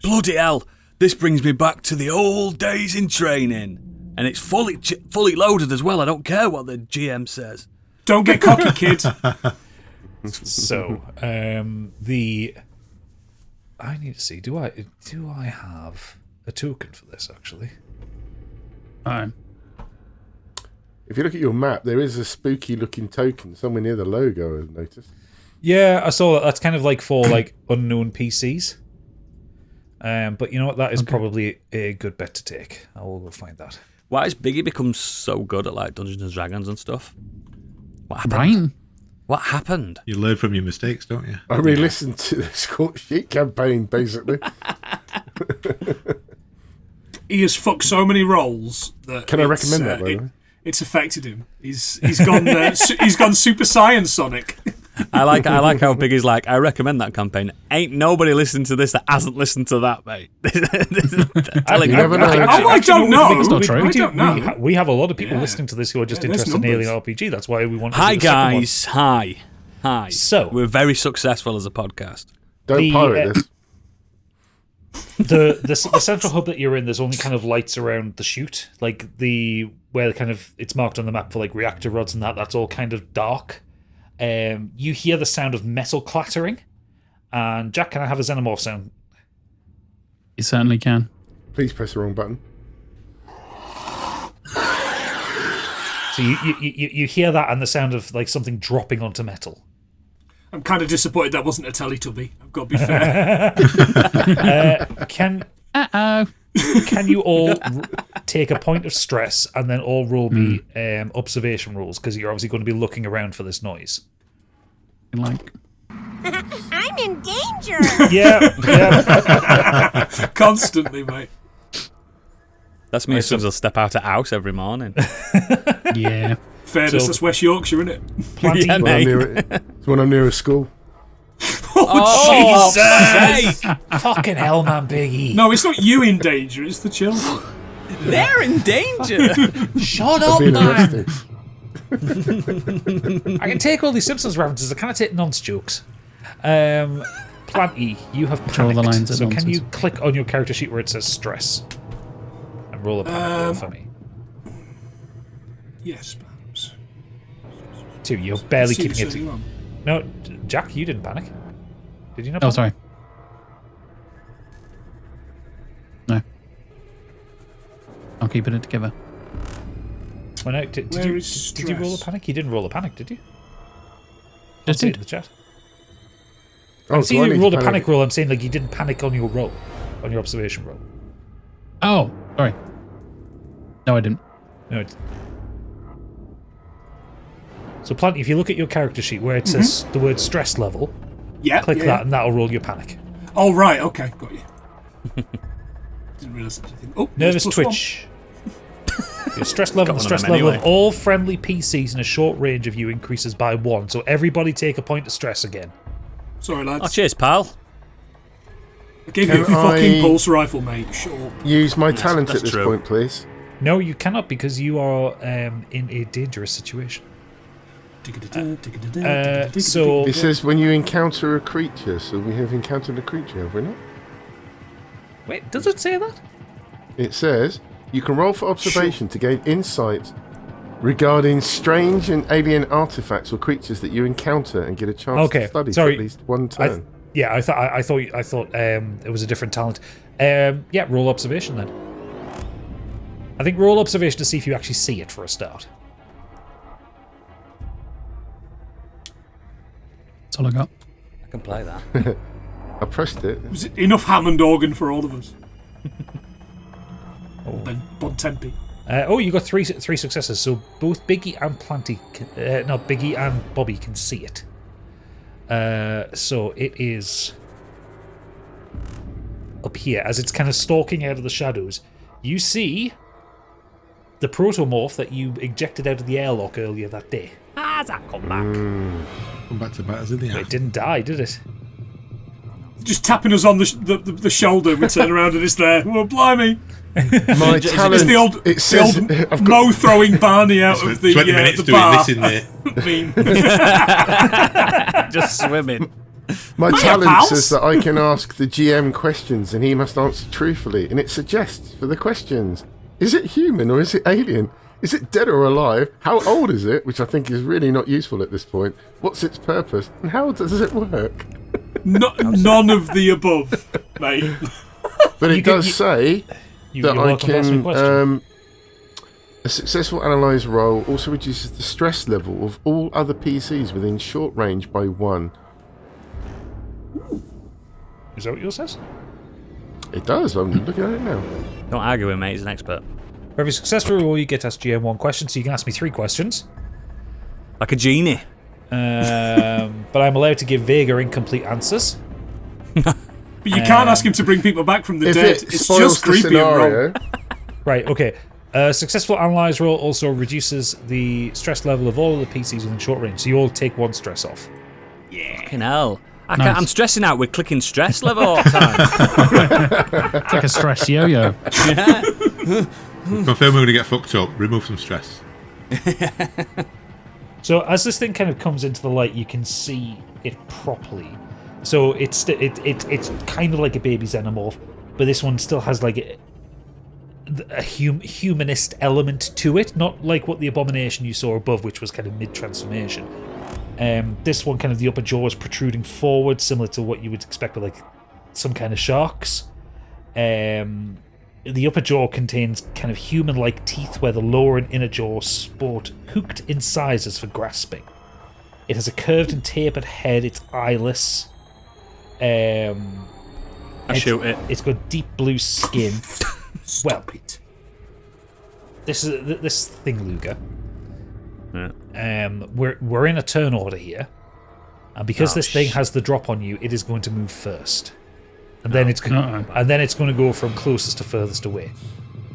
Bloody hell! This brings me back to the old days in training, and it's fully loaded as well. I don't care what the GM says. Don't get cocky, kid. So, I need to see. Do I have a token for this? Actually, If you look at your map, there is a spooky-looking token somewhere near the logo, I've noticed. yeah, I saw that. That's kind of like for like unknown PCs. But you know what? That is probably a good bet to take. I will go find that. Why has Biggie become so good at like Dungeons and Dragons and stuff? What happened? Brian. What happened? You learn from your mistakes, don't you? I re-listened to the Scorched campaign, basically. He has fucked so many roles that. Can I recommend that, by the way? It's affected him. He's gone. He's gone Super Saiyan Sonic. I like how Biggie's like. I recommend that campaign. Ain't nobody listening to this that hasn't listened to that, mate. Telling You never know. I don't know. It's not true. I don't know. We have a lot of people listening to this who are just there's interested in numbers. Alien RPG. That's why we want to Hi do the second one. guys. Hi. So- we're very successful as a podcast. Don't The, pirate this. The central hub that you're in, there's only kind of lights around the chute, like where kind of it's marked on the map for like reactor rods and that's all kind of dark. You hear the sound of metal clattering, and Jack, can I have a xenomorph sound? You certainly can. Please press the wrong button. So you hear that and the sound of like something dropping onto metal. I'm kind of disappointed that wasn't a Teletubby. I've got to be fair. Can Uh-oh. Can you all take a point of stress and then all roll me observation rolls, because you're obviously going to be looking around for this noise. Like, I'm in danger. Yeah. Constantly, mate. That's me as soon as I step out of house every morning. yeah. Fairness, that's West Yorkshire, isn't it? Planty, Yeah, mate. It's when I'm near a school. Oh, Jesus! fucking hell, man, Biggie. No, it's not you in danger, it's the children. They're in danger. Shut I'm up, being man. arrested. I can take all these Simpsons references. I cannot take nonce jokes. Planty, you have Draw the panicked. lines at So can nonsense. you click on your character sheet where it says stress and roll a panic roll for me? Yes, perhaps. 2. You're barely See, keeping it. 31. No, Jack, you didn't panic. Did you not? Oh, panic? sorry. No. I'm keeping it together. Well, no, did Where you is did you roll a stress? panic? You didn't roll a panic, did you? Just See it did. in the chat. Oh, I'm so seeing I you need rolled to a panic roll. I'm saying like you didn't panic on your roll, on your observation roll. Oh, sorry. No, I didn't. No. So, Planty, if you look at your character sheet where it says the word stress level, Yeah. click yeah. that and that'll roll your panic. Oh, right, okay, got you. Didn't realise that. Oh, Nervous there's +1. twitch. Your stress level, the Got one of stress them level anyway. of all friendly PCs in a short range of you increases by 1. So everybody take a point of stress again. Sorry, lads. Oh, cheers, pal. I gave you a Can fucking I- pulse rifle, mate. Sure. Use my talent that's at this true. point, please. No, you cannot, because you are in a dangerous situation. So It says when you encounter a creature, so we have encountered a creature, have we not? wait, does it say that? It says you can roll for observation to gain insight regarding strange and alien artifacts or creatures that you encounter and get a chance Okay, to study sorry. for at least one turn. Yeah, I thought it was a different talent. Yeah, roll observation then. I think roll observation to see if you actually see it for a start. That's all I got. I can play that. I pressed it. Was it enough Hammond organ for all of us? Then Bon Tempe. You got three successes. So both Biggie and Biggie and Bobby can see it. So it is up here as it's kind of stalking out of the shadows. You see the protomorph that you ejected out of the airlock earlier that day. How's that come back? Come back to bite us in the ass. It didn't die, did it? Just tapping us on the shoulder. We turn around and it's there. Well, blimey. My talent. It's the old Mo throwing Barney out of the 20 minutes the doing bar. this in there. Just swimming. My Hiya, talent pals. says that I can ask the GM questions and he must answer truthfully, and it suggests for the questions: is it human or is it alien? Is it dead or alive? How old is it? Which I think is really not useful at this point. What's its purpose? And how does it work? None of the above, mate. But it does say that you're I welcome to ask me a question. can. A successful analyze roll also reduces the stress level of all other PCs within short range by 1. Is that what yours says? It does. I'm looking at it now. Don't argue with him, mate. He's an expert. For every successful roll, you get to ask GM one question, so you can ask me 3 questions. Like a genie. But I'm allowed to give vague or incomplete answers. But you can't ask him to bring people back from the If dead. it It's spoils just the creepy and scenario, wrong. Right, okay. Successful analyze roll also reduces the stress level of all of the PCs within short range, so you all take 1 stress off. Fucking hell. Nice. I'm stressing out with clicking stress level all the time. It's like a stress yo-yo. Confirm we're going to get fucked up. Remove some stress. So as this thing kind of comes into the light, you can see it properly. So it's kind of like a baby xenomorph, but this one still has like a humanist element to it, not like what the abomination you saw above, which was kind of mid-transformation. This one, kind of the upper jaw is protruding forward, similar to what you would expect with like some kind of sharks. The upper jaw contains kind of human-like teeth, where the lower and inner jaw sport hooked incisors for grasping. It has a curved and tapered head. It's eyeless. I shoot it. It's got deep blue skin. Stop it. This thing, Luger. Yeah. We're in a turn order here, and because this thing has the drop on you, it is going to move first, and then it's going to go from closest to furthest away,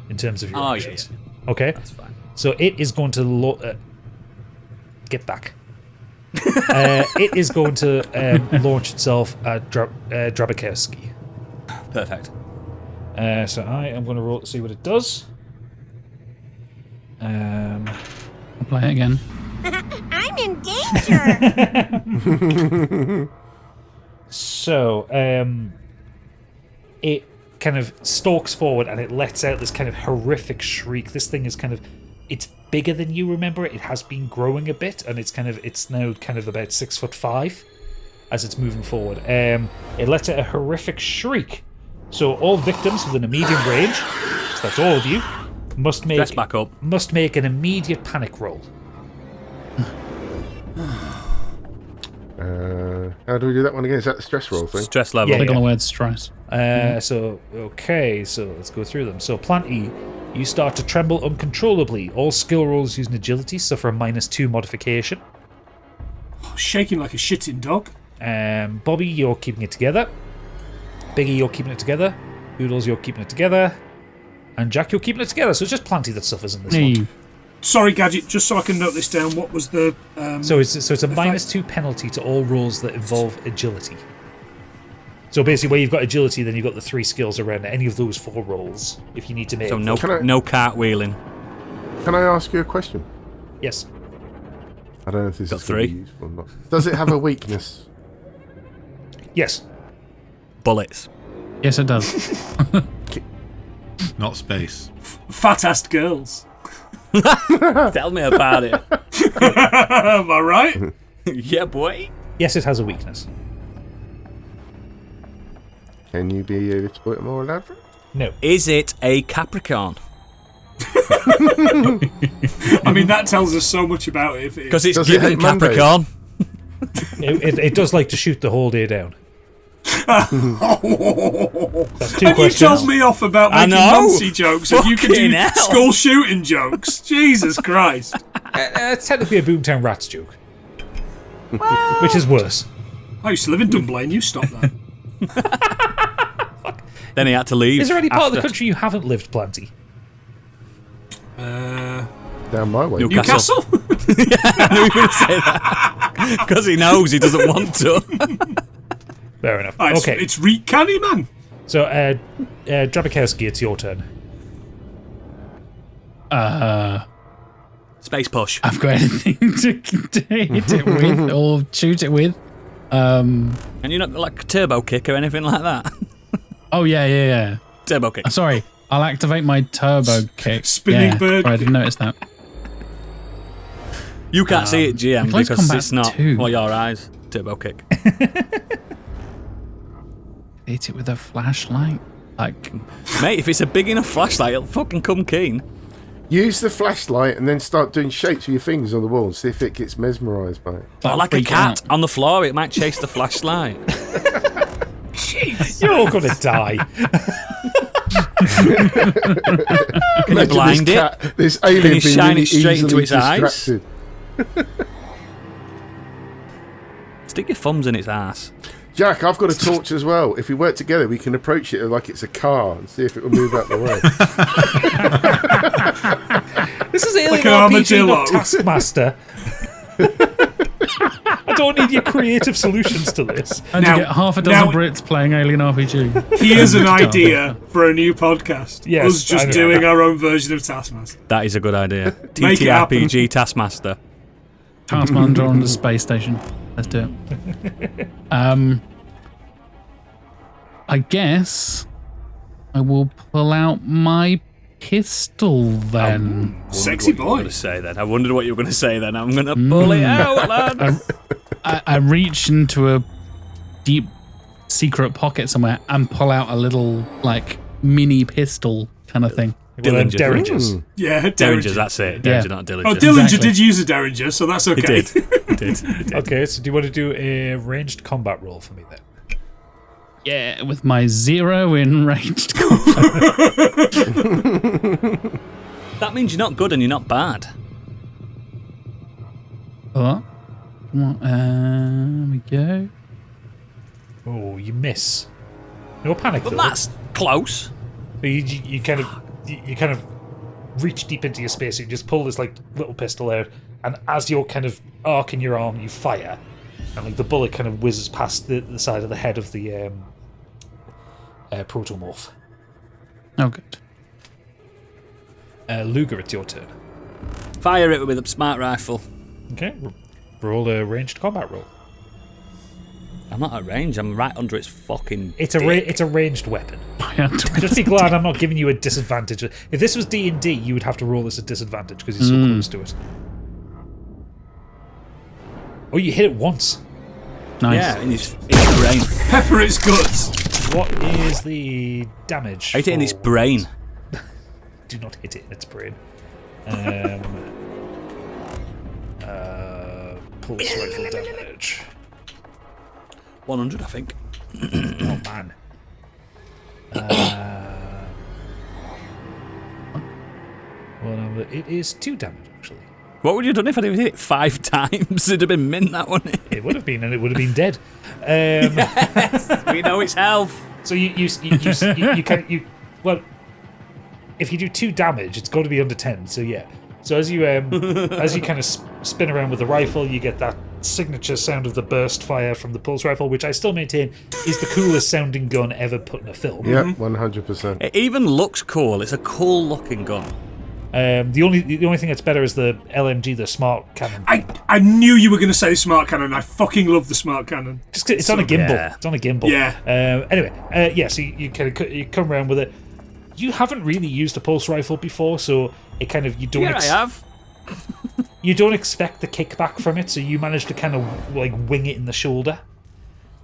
in terms of your actions. Yeah. Okay, That's fine. so it is going to get back. It is going to launch itself at Drabakowski. Perfect. So I am going to roll to see what it does. I'll play it again. I'm in danger. So, it kind of stalks forward and it lets out this kind of horrific shriek. This thing is it's bigger than you remember it. It has been growing a bit, and it's now kind of about 6'5" as it's moving forward. It lets out a horrific shriek. So all victims within a medium range, so that's all of you, must Dress back up. make an immediate panic roll. how do we do that one again? Is that the stress roll thing? Stress level. Yeah, Click on the word stress. So let's go through them. So Plant E, you start to tremble uncontrollably. All skill rolls using agility suffer a -2 modification. Shaking like a shitting dog. Bobby, you're keeping it together. Biggie, you're keeping it together. Oodles, you're keeping it together. And Jack, you're keeping it together. So it's just Planty that suffers in this one. Hey, Sorry, Gadget, just so I can note this down, what was the... So it's a -2 penalty to all rolls that involve agility. So basically, where you've got agility, then you've got the 3 skills around any of those 4 rolls, if you need to make... So no Can I- no cartwheeling. Can I ask you a question? Yes. I don't know if this Got is going to 3. be useful or not. Does it have a weakness? Yes. Bullets. yes, it does. Not space. Fat-assed girls. Tell me about it. Am I right? Yeah, boy. Yes, it has a weakness. Can you be a little bit more elaborate? No. Is it a Capricorn? I mean, that tells us so much about it. If it is. Because it's Does it given hate Mondays? Capricorn. It does like to shoot the whole day down. That's two And you questions. told me off about I making know. Nancy jokes, and you can Fucking do hell. skull shooting jokes. Jesus Christ. It's technically a Boomtown Rats joke. Which is worse. I used to live in Dunblane. You stop that. Then he had to leave. Is there any part of the after. country you haven't lived, Planty? Down my way. Newcastle? I knew you were going to say that. Because he knows he doesn't want to. Fair enough. Oh, Okay, It's Reek Canny, man. so Drabikowski, it's your turn. Space push. I've got anything to hit it with or shoot it with. And you're not like a turbo kick or anything like that. Oh, yeah. Turbo kick. Sorry, I'll activate my turbo kick. Spinning bird. Sorry, I didn't notice that. You can't see it, GM, Close because Combat it's not 2. for your eyes. Turbo kick. Hit it with a flashlight. Like, Mate, if it's a big enough flashlight, it'll fucking come keen. Use the flashlight and then start doing shapes with your fingers on the wall and see if it gets mesmerised by it. Or like a freak cat out. on the floor, it might chase the flashlight. You're all gonna die. Can you blind it? This alien you being shine really it straight into easily its eyes? distracted. Stick your thumbs in its ass. Jack, I've got a torch as well. If we work together, we can approach it like it's a car and see if it will move out the way. This is Alien Like an RPG, armadillo. not Taskmaster. I don't need your creative solutions to this. and Now- you get half a dozen now- Brits playing Alien RPG. Here's an idea for a new podcast. Yes, Us just I know. doing our own version of Taskmaster. That is a good idea. Make it happen. TTRPG Taskmaster. Taskmaster on the space station. Let's do it. I guess I will pull out my pistol then. Sexy I boy. wondered what you were going to say then. I wondered what you were going to say then. I'm going to pull it out, lad. I reach into a deep secret pocket somewhere and pull out a little, like, mini pistol kind of thing. Dillinger. Derringers. Yeah, Derringers, Derringer. that's it. Yeah. Derringer, not Dillinger. Oh, Dillinger Exactly. did use a Derringer, so that's He okay. did. He did. He did. Okay, so do you want to do a ranged combat roll for me then? Yeah, with my 0 in ranged combat. That means you're not good and you're not bad. What? Come on, we go. Oh, you miss. No panic But though. that's close. So you kind of reach deep into your space. You just pull this like little pistol out, and as you're kind of arcing your arm, you fire, and like the bullet kind of whizzes past the side of the head of the protomorph. Oh, good. Luger, it's your turn. Fire it with a smart rifle. Okay, roll a ranged combat roll. I'm not at range. I'm right under its fucking. It's a dick. it's a ranged weapon. I Just be glad I'm not giving you a disadvantage. If this was D&D, you would have to roll this at disadvantage because you're so close to it. Oh, you hit it once. Nice. Yeah, in his brain. Pepper its guts. What is the damage? I hit it in its for- brain. Do not hit it in its brain. Pulse rifle damage. 100, I think. Oh man. Well, no, it is 2 damage actually. What would you have done if I'd hit it 5 times? It'd have been mint, that one. It would have been, and it would have been dead. We know its health. So you well, if you do 2 damage, it's got to be under 10. So yeah. So as you kind of spin around with the rifle, you get that signature sound of the burst fire from the pulse rifle, which I still maintain is the coolest sounding gun ever put in a film. Yep, 100%. It even looks cool. It's a cool looking gun. The only thing that's better is the LMG, the smart cannon. I knew you were going to say smart cannon. I fucking love the smart cannon. Just 'cause it's on a gimbal. Yeah. It's on a gimbal. Yeah. Anyway, yeah. So you kind of you come around with it. You haven't really used a pulse rifle before, so it kind of you don't. Yeah, I have. You don't expect the kickback from it, so you manage to kind of like wing it in the shoulder.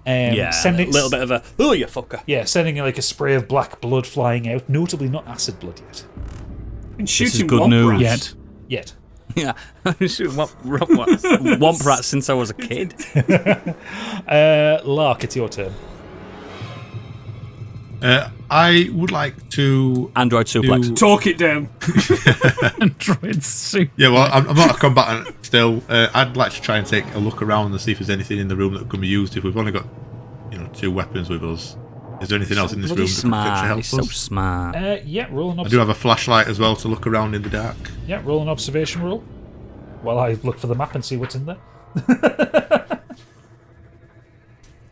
Yeah, sending a little bit of a, oh, you fucker. Yeah, sending like a spray of black blood flying out. Notably, not acid blood yet. And is shooting good womp news. rats. Yet. Yeah, I've been shooting womp rats since I was a kid. Lark, it's your turn. I would like to Android suplex. Talk it down. Android suit. Yeah, well, I'm not a combatant still. I'd like to try and take a look around and see if there's anything in the room that can be used. If we've only got, 2 weapons with us, is there anything else in this room that could help He's us? so smart. Yeah, roll an I do have a flashlight as well to look around in the dark. Yeah, roll an observation roll. While I look for the map and see what's in there.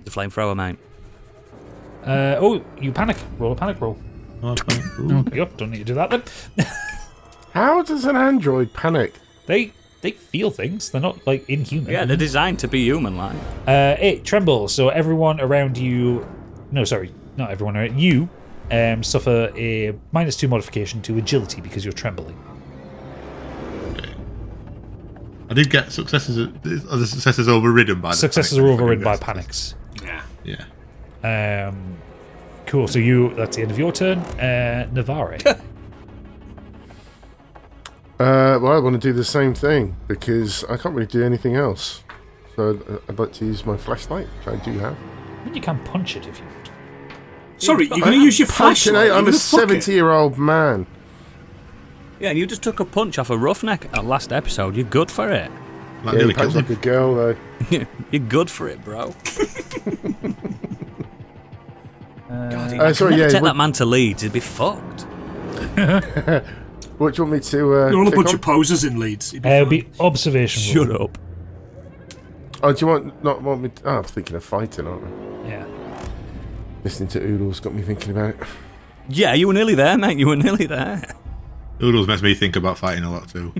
The flamethrower, mate. You panic. Roll a panic roll. Yep, don't need to do that then. How does an android panic? They feel things. They're not like inhuman. Yeah, they're designed to be human-like. It trembles. So everyone around you. No, sorry, not everyone around you. Suffer a -2 modification to agility because you're trembling. I did get successes. Are the successes overridden by the Successes are overridden by panics. Yeah. Cool. So that's the end of your turn. Navarre. Well, I want to do the same thing because I can't really do anything else. So I'd like to use my flashlight, which I do have. I mean, you can punch it if you want. Sorry, you're going to use your flashlight? I'm a 70-year-old man. Yeah, and you just took a punch off a roughneck at last episode. You're good for it. That Yeah, nearly he punched killed like him. a girl, though. You're good for it, bro. God, sorry, never yeah, take what- that man to Leeds. He'd be fucked. What do you want me to? You're all a click bunch on? of posers in Leeds. You'd be It'll fine. be observation roll. Shut up. Oh, do you not want me? I'm thinking of fighting, aren't I? Yeah. Listening to Oodles got me thinking about it. Yeah, you were nearly there, mate. You were nearly there. Oodles makes me think about fighting a lot too.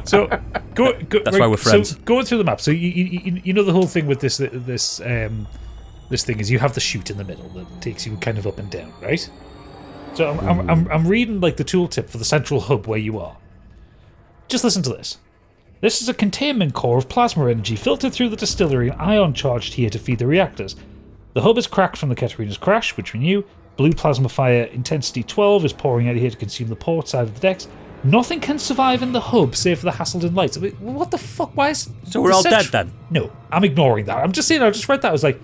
So go. That's why we're friends. So going through the map. So you know the whole thing with this thing is you have the chute in the middle that takes you kind of up and down, right? So I'm reading like the tooltip for the central hub where you are. Just listen to this. This is a containment core of plasma energy filtered through the distillery and ion charged here to feed the reactors. The hub is cracked from the Katarina's crash, which we knew. Blue plasma fire intensity 12 is pouring out here to consume the port side of the decks. Nothing can survive in the hub save for the Hasselden lights. I mean, what the fuck? Why is So we're all dead then? No, I'm ignoring that. I'm just saying. I just read that. I was like,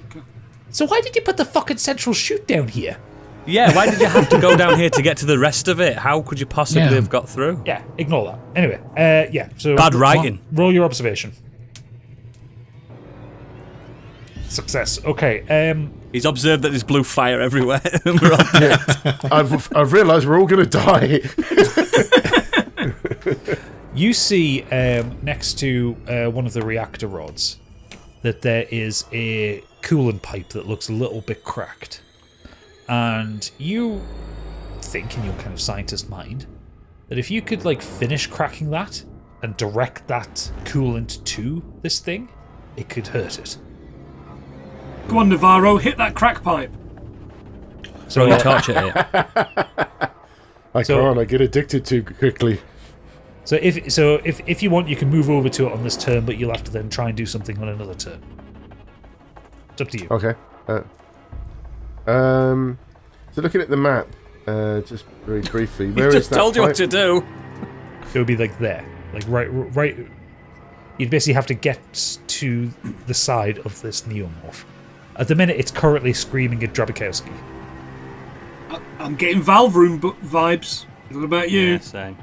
so why did you put the fucking central chute down here? Yeah, why did you have to go down here to get to the rest of it? How could you possibly Yeah. have got through? Yeah, ignore that. Anyway, yeah. So Bad writing. Roll your observation. Success. Okay. He's observed that there's blue fire everywhere. And we're all dead. I've realised we're all going to die. You see next to one of the reactor rods that there is a coolant pipe that looks a little bit cracked. And you think in your kind of scientist mind that if you could like finish cracking that and direct that coolant to this thing, it could hurt it. Go on, Navarro, hit that crack pipe. So Throw your torch at it. I So- can't. I get addicted too quickly. So if you want, you can move over to it on this turn, but you'll have to then try and do something on another turn. It's up to you. Okay. So looking at the map, just very briefly, where He is just that told you pipe? what to do. It would be like there, like right. You'd basically have to get to the side of this neomorph. At the minute, it's currently screaming at Drabikowski. I'm getting Valve Room vibes. What about you? Yeah, same.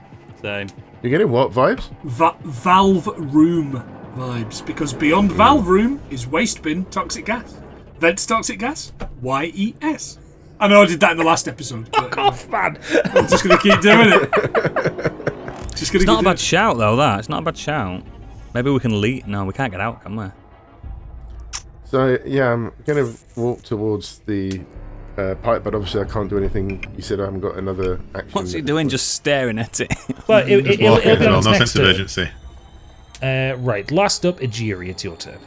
You're getting what vibes? Valve Room vibes. Because beyond Valve Room is Waste Bin Toxic Gas. Vents Toxic Gas. YES. I know I did that in the last episode. But, Fuck off, man! I'm just going to keep doing it. Just gonna It's not a keep bad shout, though, that. It's not a bad shout. Maybe we can leave. No, we can't get out, can we? So yeah, I'm going to walk towards the pipe, but obviously I can't do anything. You said I haven't got another action. What's he doing? Just staring at it. Well, it'll be on No its next sense of turn. urgency. Right, last up, Ajiri, it's your turn.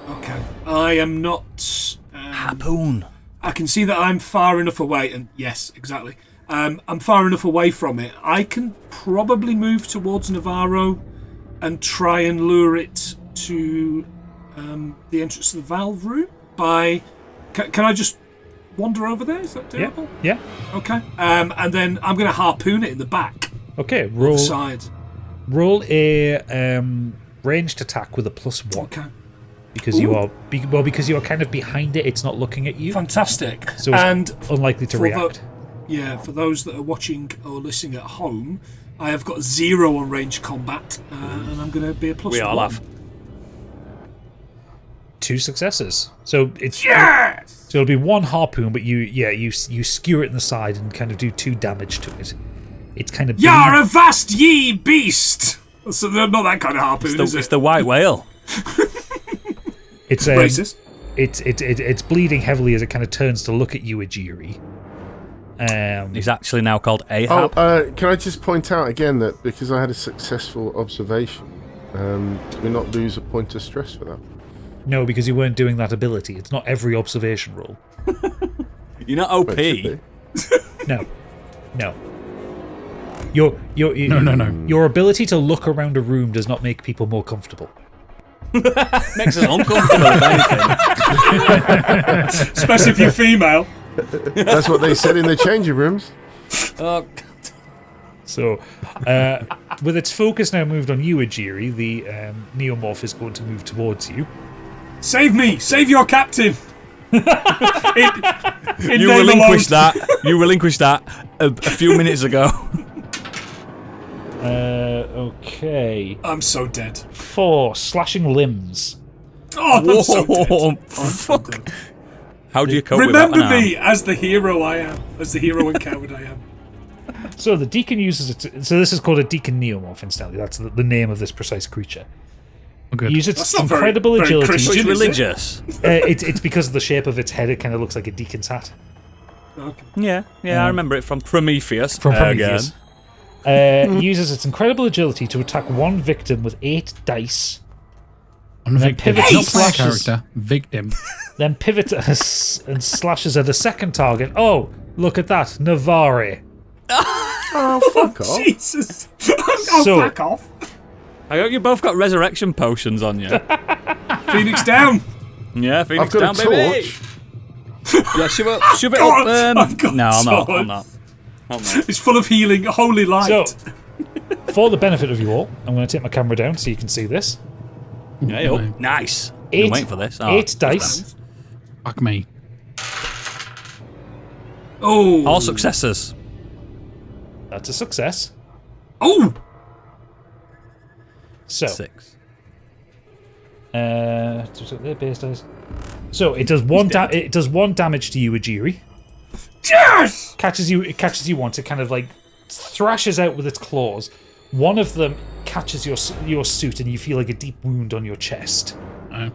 Okay. I am not... Harpoon. I can see that I'm far enough away, and yes, exactly. I'm far enough away from it. I can probably move towards Navarro and try and lure it to the entrance to the valve room by... Can I just wander over there? Is that doable? Yeah. Okay. And then I'm going to harpoon it in the back. Okay, The roll side. a ranged attack with a +1. Okay. because you are because you are kind of behind it. It's not looking at you, Fantastic. so it's And unlikely to for react. for those that are watching or listening at home, I have got 0 on range combat, and I'm going to be a +1. We all have. 2 successes. So it's Yes! So it'll be 1 harpoon, but you skewer it in the side and kind of do 2 damage to it. It's kind of Yar avast ye beast! So they're not that kind of harpoon, is It's it? the white whale. it's Racist. It's bleeding heavily as it kind of turns to look at you, Ajiri. He's actually now called Ahab. Can I just point out again that because I had a successful observation, do we not lose a point of stress for that? No, because you weren't doing that ability. It's not every observation roll. You're not OP. It should No. Your No. Your ability to look around a room does not make people more comfortable. Makes us uncomfortable, if anything. Especially if you're female. be. That's what they said in the changing rooms. Oh, So, with its focus now moved on you, Ajiri, the neomorph is going to move towards you. Save me! Save your captain! you relinquished that. You relinquished that a few minutes ago. Okay. I'm so dead. 4 slashing limbs. Oh, I'm so dead. Whoa, I'm so dead. How do you cope Remember with that? me as the hero I am. As the hero and coward I am. So the deacon uses it. So this is called a deacon neomorph, incidentally. That's the name of this precise creature. Oh, good. Uses That's its not very- incredible very agility. Christian. It's Is it? religious. It's because of the shape of its head. It kind of looks like a deacon's hat. Okay. Yeah, I remember it from Prometheus. From Again. Prometheus. Uses its incredible agility to attack one victim with 8 dice, On victim. pivots Not and player slashes. character. Victim. then pivots and slashes at a second target. Oh, look at that, Navarre. Oh, fuck off. Jesus. Oh, So- fuck off. I hope you both got resurrection potions on you. Phoenix down. Yeah, I've Phoenix got down, a baby. torch. Yeah, shove it God, up. I've got No, I'm not. sword. I'm not. It's full of healing, holy light. So, for the benefit of you all, I'm going to take my camera down so you can see this. Yeah, yo. Nice. I've 8, been waiting for this. 8 dice. Fuck me. Oh. All successes. That's a success. Oh. So, 6. their base dice. So it does it does 1 damage to you, Ajiri. Yes. It catches you once. It kind of like thrashes out with its claws. One of them catches your suit, and you feel like a deep wound on your chest. Oh,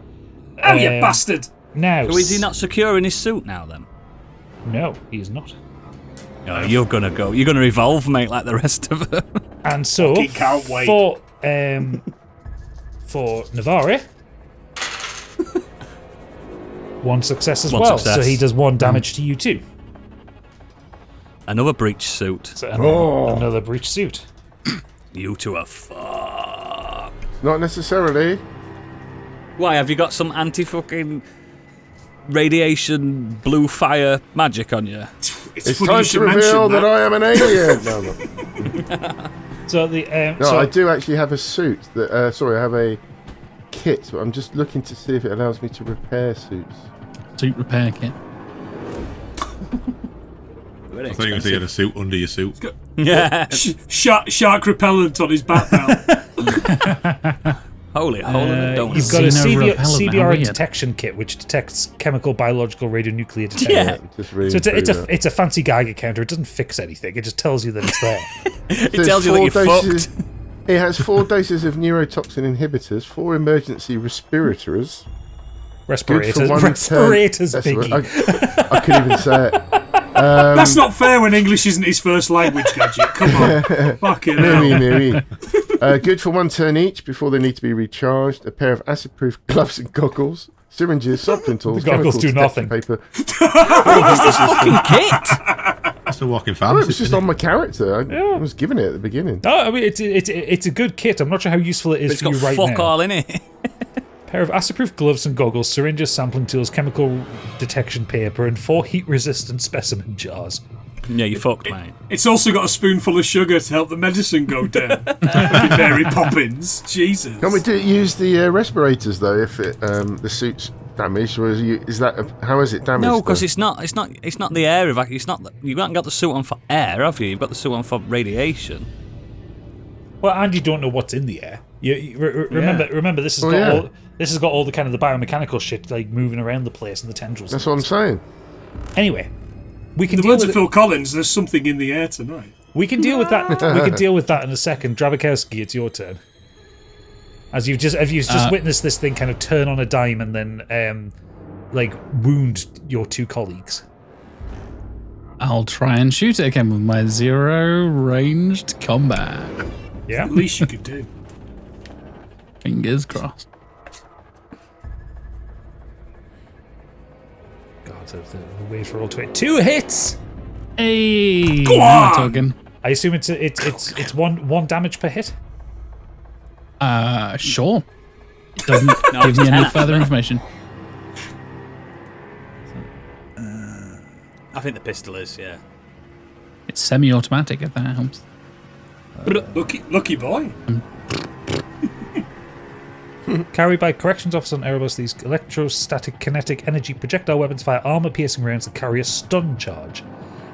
you bastard. Now, So is he not secure in his suit now then? No, he is not. Oh, you're gonna go. You're gonna evolve, mate, like the rest of them. And so Fucking can't wait. for Navarre, 1 success as One well. success. So he does 1 damage to you too. Another breach suit. So another breach suit. You two are fucked. Not necessarily. Why, have you got some anti-fucking radiation blue fire magic on you? It's funny time you to should mention reveal that I am an alien. No. So the No, so I do actually have a suit. That I have a kit, but I'm just looking to see if it allows me to repair suits. Suit repair kit. Very I thought you were going to get a suit under your suit. Yeah. Shark repellent on his back now. Holy hole in the donut. you've got a Xeno repellent, how CBR weird. detection kit which detects chemical, biological, radionuclear detection. Yeah. Just reading So it's through that. it's a fancy Geiger counter. It doesn't fix anything. It just tells you that it's there. It There's tells you that 4 you're doses. fucked. It has 4 doses of neurotoxin inhibitors, 4 emergency respirators. Respirators, Good for 1 respirators, turn. Biggie. I couldn't even say it. That's not fair when English isn't his first language, Gadget. Come on. Fucking hell. Nee. Good for 1 turn each before they need to be recharged. A pair of acid-proof gloves and goggles. Syringes, sampling tools, The goggles chemical do detection nothing. paper. Fucking kit. It's a walking Oh, pharmacy. it was just on my character. I was given it at the beginning. No, I mean it's a good kit. I'm not sure how useful it is It's for got you right fuck now. all in it. Pair of acid-proof gloves and goggles, syringes, sampling tools, chemical detection paper, and 4 heat-resistant specimen jars. Yeah, you fucked, mate. It's also got a spoonful of sugar to help the medicine go down. Fucking Mary Poppins. Jesus. Can we use the respirators though if the suit's damaged, or how is it damaged? No, because though? it's not the air evac. It's not. You haven't got the suit on for air, have you? You've got the suit on for radiation. Well, and you don't know what's in the air. Remember, this has got all the kind of the biomechanical shit like moving around the place and the tendrils. That's what I'm saying. Anyway, we can In the deal words with of Phil Collins, there's something in the air tonight. We can deal with that. We can deal with that in a second. Drabikowski, it's your turn. As you've just witnessed this thing kind of turn on a dime and then wound your two colleagues. I'll try and shoot it again with my 0 ranged combat. Yeah. At least you could do. Fingers crossed. God, the wait for all 20. 2 hits. Hey, Go now we're on! talking. I assume it's one damage per hit. Sure. It doesn't give me any further information. I think the pistol is, yeah. It's semi-automatic if that helps. Lucky boy. Carried by corrections officer on Erebus, these electrostatic kinetic energy projectile weapons fire armor-piercing rounds that carry a stun charge.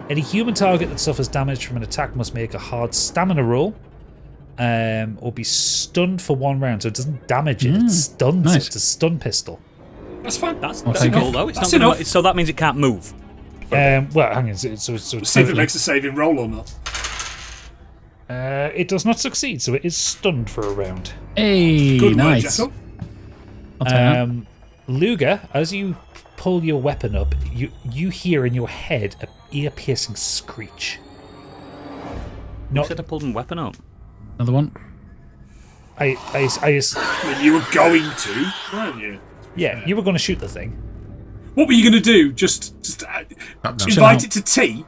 Any human target that suffers damage from an attack must make a hard stamina roll, or be stunned for 1 round. So it doesn't damage it; it stuns it. It's a stun pistol. That's fine. That's take cool it. though. It's That's not gonna, enough. so that means it can't move. Well, hang on. So See if it makes a saving roll or not. it does not succeed, so it is stunned for a round. Hey, Good work, nice. Jekyll. I'll take that. Luger, as you pull your weapon up, you hear in your head a ear-piercing screech. You said I pulled my weapon up. Another one. I I mean, you were going to, weren't you? yeah, you were going to shoot the thing. What were you going to do? Just invite it to tea?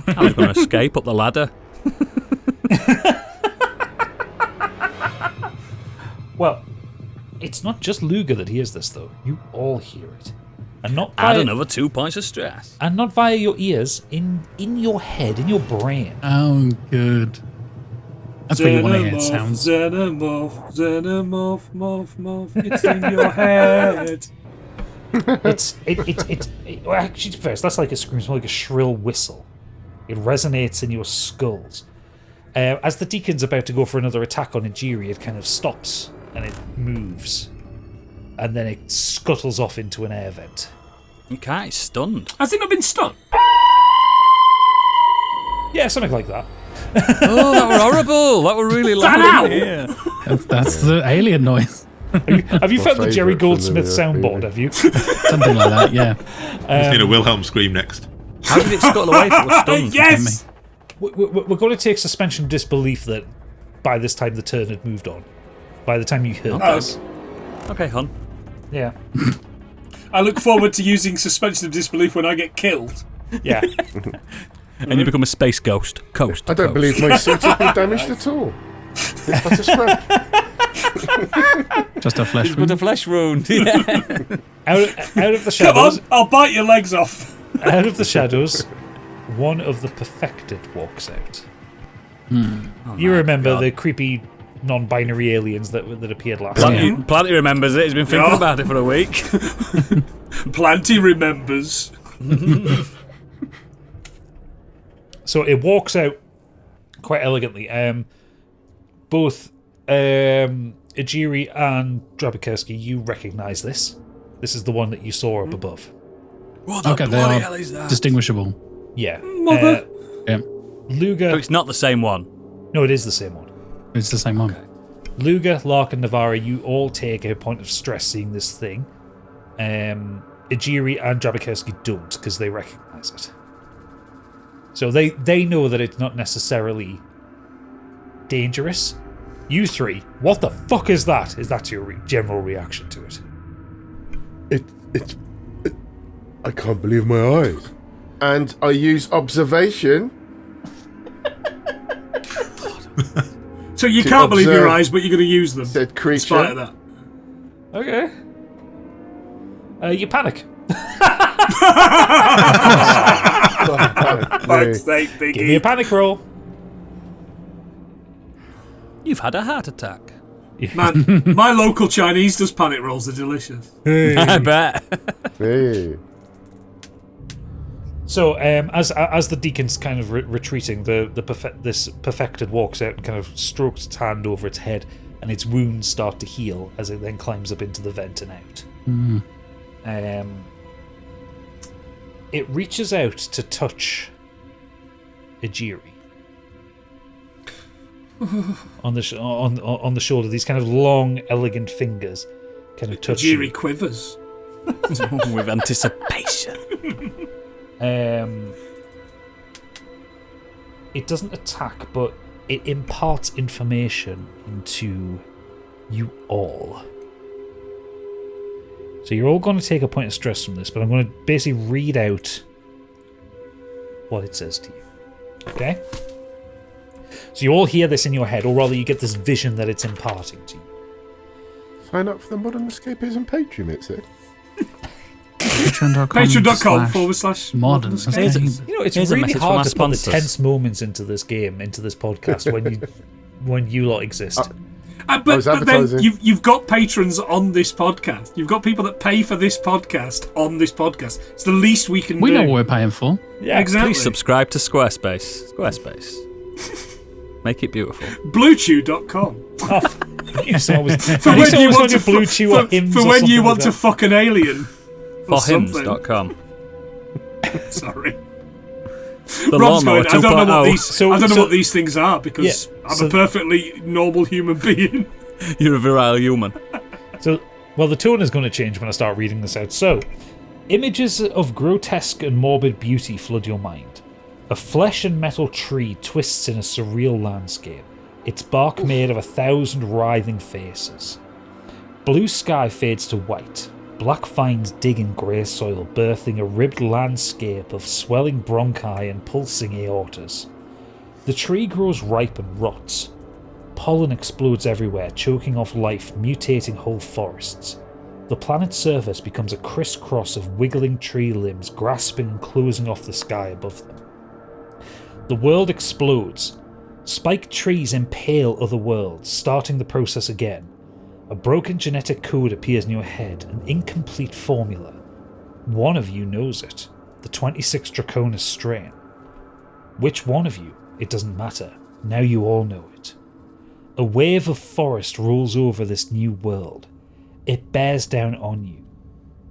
I was going to escape up the ladder. Well, it's not just Luger that hears this, though. You all hear it, and not Add via, another 2 points of stress. and not via your ears, in your head, in your brain. Oh, good. That's what you want to hear. It sounds. Xenomorph, morph. It's in your head. Well, actually, first, that's like a scream. It's more like a shrill whistle. It resonates in your skulls. As the deacon's about to go for another attack on Ijiri, it kind of stops and it moves, and then it scuttles off into an air vent. You can't. It's stunned. Has it not been stunned? Yeah, something like that. Oh, that were horrible. That were really loud. Yeah. That's the alien noise. Have you found the Jerry favourite from Goldsmith the soundboard? movie. Have you? Something like that, yeah. Just need a Wilhelm scream next. How did it scuttle away if it was stunned? Yes! We're going to take suspension of disbelief that by this time the turn had moved on. By the time you heard this. Okay, hon. Yeah. I look forward to using suspension of disbelief when I get killed. Yeah. And you become a space ghost. Coast. I don't believe my suit has been damaged at all. It's but a scratch. Just a flesh With wound. a flesh wound. Yeah. out of the Come on, shadows, I'll bite your legs off. out of the shadows, one of the perfected walks out. You remember the creepy non-binary aliens that appeared last time. Planty remembers it. He's been thinking Yeah. about it for a week. Planty remembers. So it walks out quite elegantly. Both Ijiri and Drabikowski, you recognise this. This is the one that you saw up above. What the Okay, they bloody are hell is that? distinguishable. Yeah. Mother. Yeah, Luger. So it's not the same one. No, it is the same one. it's the same one. Luger, Lark, and Navarra, you all take a point of stress seeing this thing. Ijiri and Drabikowski don't, because they recognise it. So they know that it's not necessarily dangerous. You three, what the fuck is that? Is that your general reaction to it? I can't believe my eyes. And I use observation. So you To can't believe your observe eyes, but you're going to use them. Said In spite of creature. that. Okay. You panic. I Fuck's sake, Biggie. Give me a panic roll. You've had a heart attack. Man, my local Chinese does panic rolls. They're delicious. I bet. Hey. So, as the deacon's kind of retreating, this perfected walks out and kind of strokes its hand over its head, and its wounds start to heal as it then climbs up into the vent and out. It reaches out to touch Ejiri on the shoulder. These kind of long, elegant fingers kind of touch. Ejiri quivers with anticipation. It doesn't attack, but it imparts information into you all. So you're all going to take a point of stress from this, but I'm going to basically read out what it says to you. Okay? So you all hear this in your head, or rather you get this vision that it's imparting to you. Sign up for the Modern Escapism Patreon, it said. Patreon.com/modern. You know, it's Here's a really message hard to from our put the sponsors. tense moments into this game, into this podcast, when you lot exist. But then you've got patrons on this podcast. You've got people that pay for this podcast on this podcast. It's the least we can do. We know what we're paying for. Yeah, exactly. Please subscribe to Squarespace. Squarespace. Make it beautiful. BlueChew.com. For when you want to Blue Chew or hymns for or when you something want like to that. fuck an alien. Or something. Forhims.com. Sorry. The Rob's lawnmower going, I don't know what 2.0. what these things are because I'm a perfectly normal human being. You're a virile human. So, well, the tone is going to change when I start reading this out. So, images of grotesque and morbid beauty flood your mind. A flesh and metal tree twists in a surreal landscape, its bark made of 1,000 writhing faces. Blue sky fades to white. Black vines dig in grey soil, birthing a ribbed landscape of swelling bronchi and pulsing aortas. The tree grows ripe and rots. Pollen explodes everywhere, choking off life, mutating whole forests. The planet's surface becomes a crisscross of wiggling tree limbs, grasping and closing off the sky above them. The world explodes. Spiked trees impale other worlds, starting the process again. A broken genetic code appears in your head, an incomplete formula. One of you knows it, the 26 Draconis strain. Which one of you? It doesn't matter. Now you all know it. A wave of forest rolls over this new world. It bears down on you.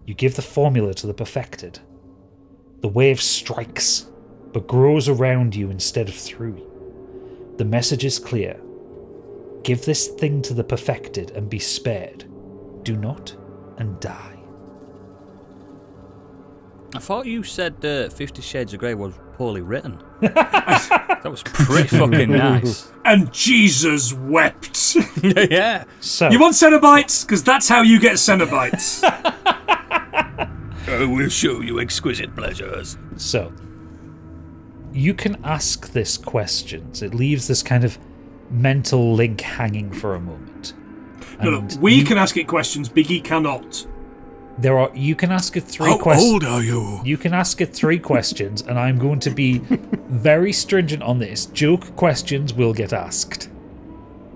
You give the formula to the perfected. The wave strikes, but grows around you instead of through you. The message is clear. Give this thing to the perfected and be spared. Do not and die. I thought you said 50 Shades of Grey was poorly written. That was pretty fucking nice. And Jesus wept. Yeah. So, You want Cenobites? Because that's how you get Cenobites. I will show you exquisite pleasures. So, you can ask this questions. It leaves this kind of mental link hanging for a moment. No, And we can ask it questions. Biggie cannot. you can ask it three How questions. old are you? You can ask it 3 questions, and I'm going to be very stringent on this. Joke questions will get asked.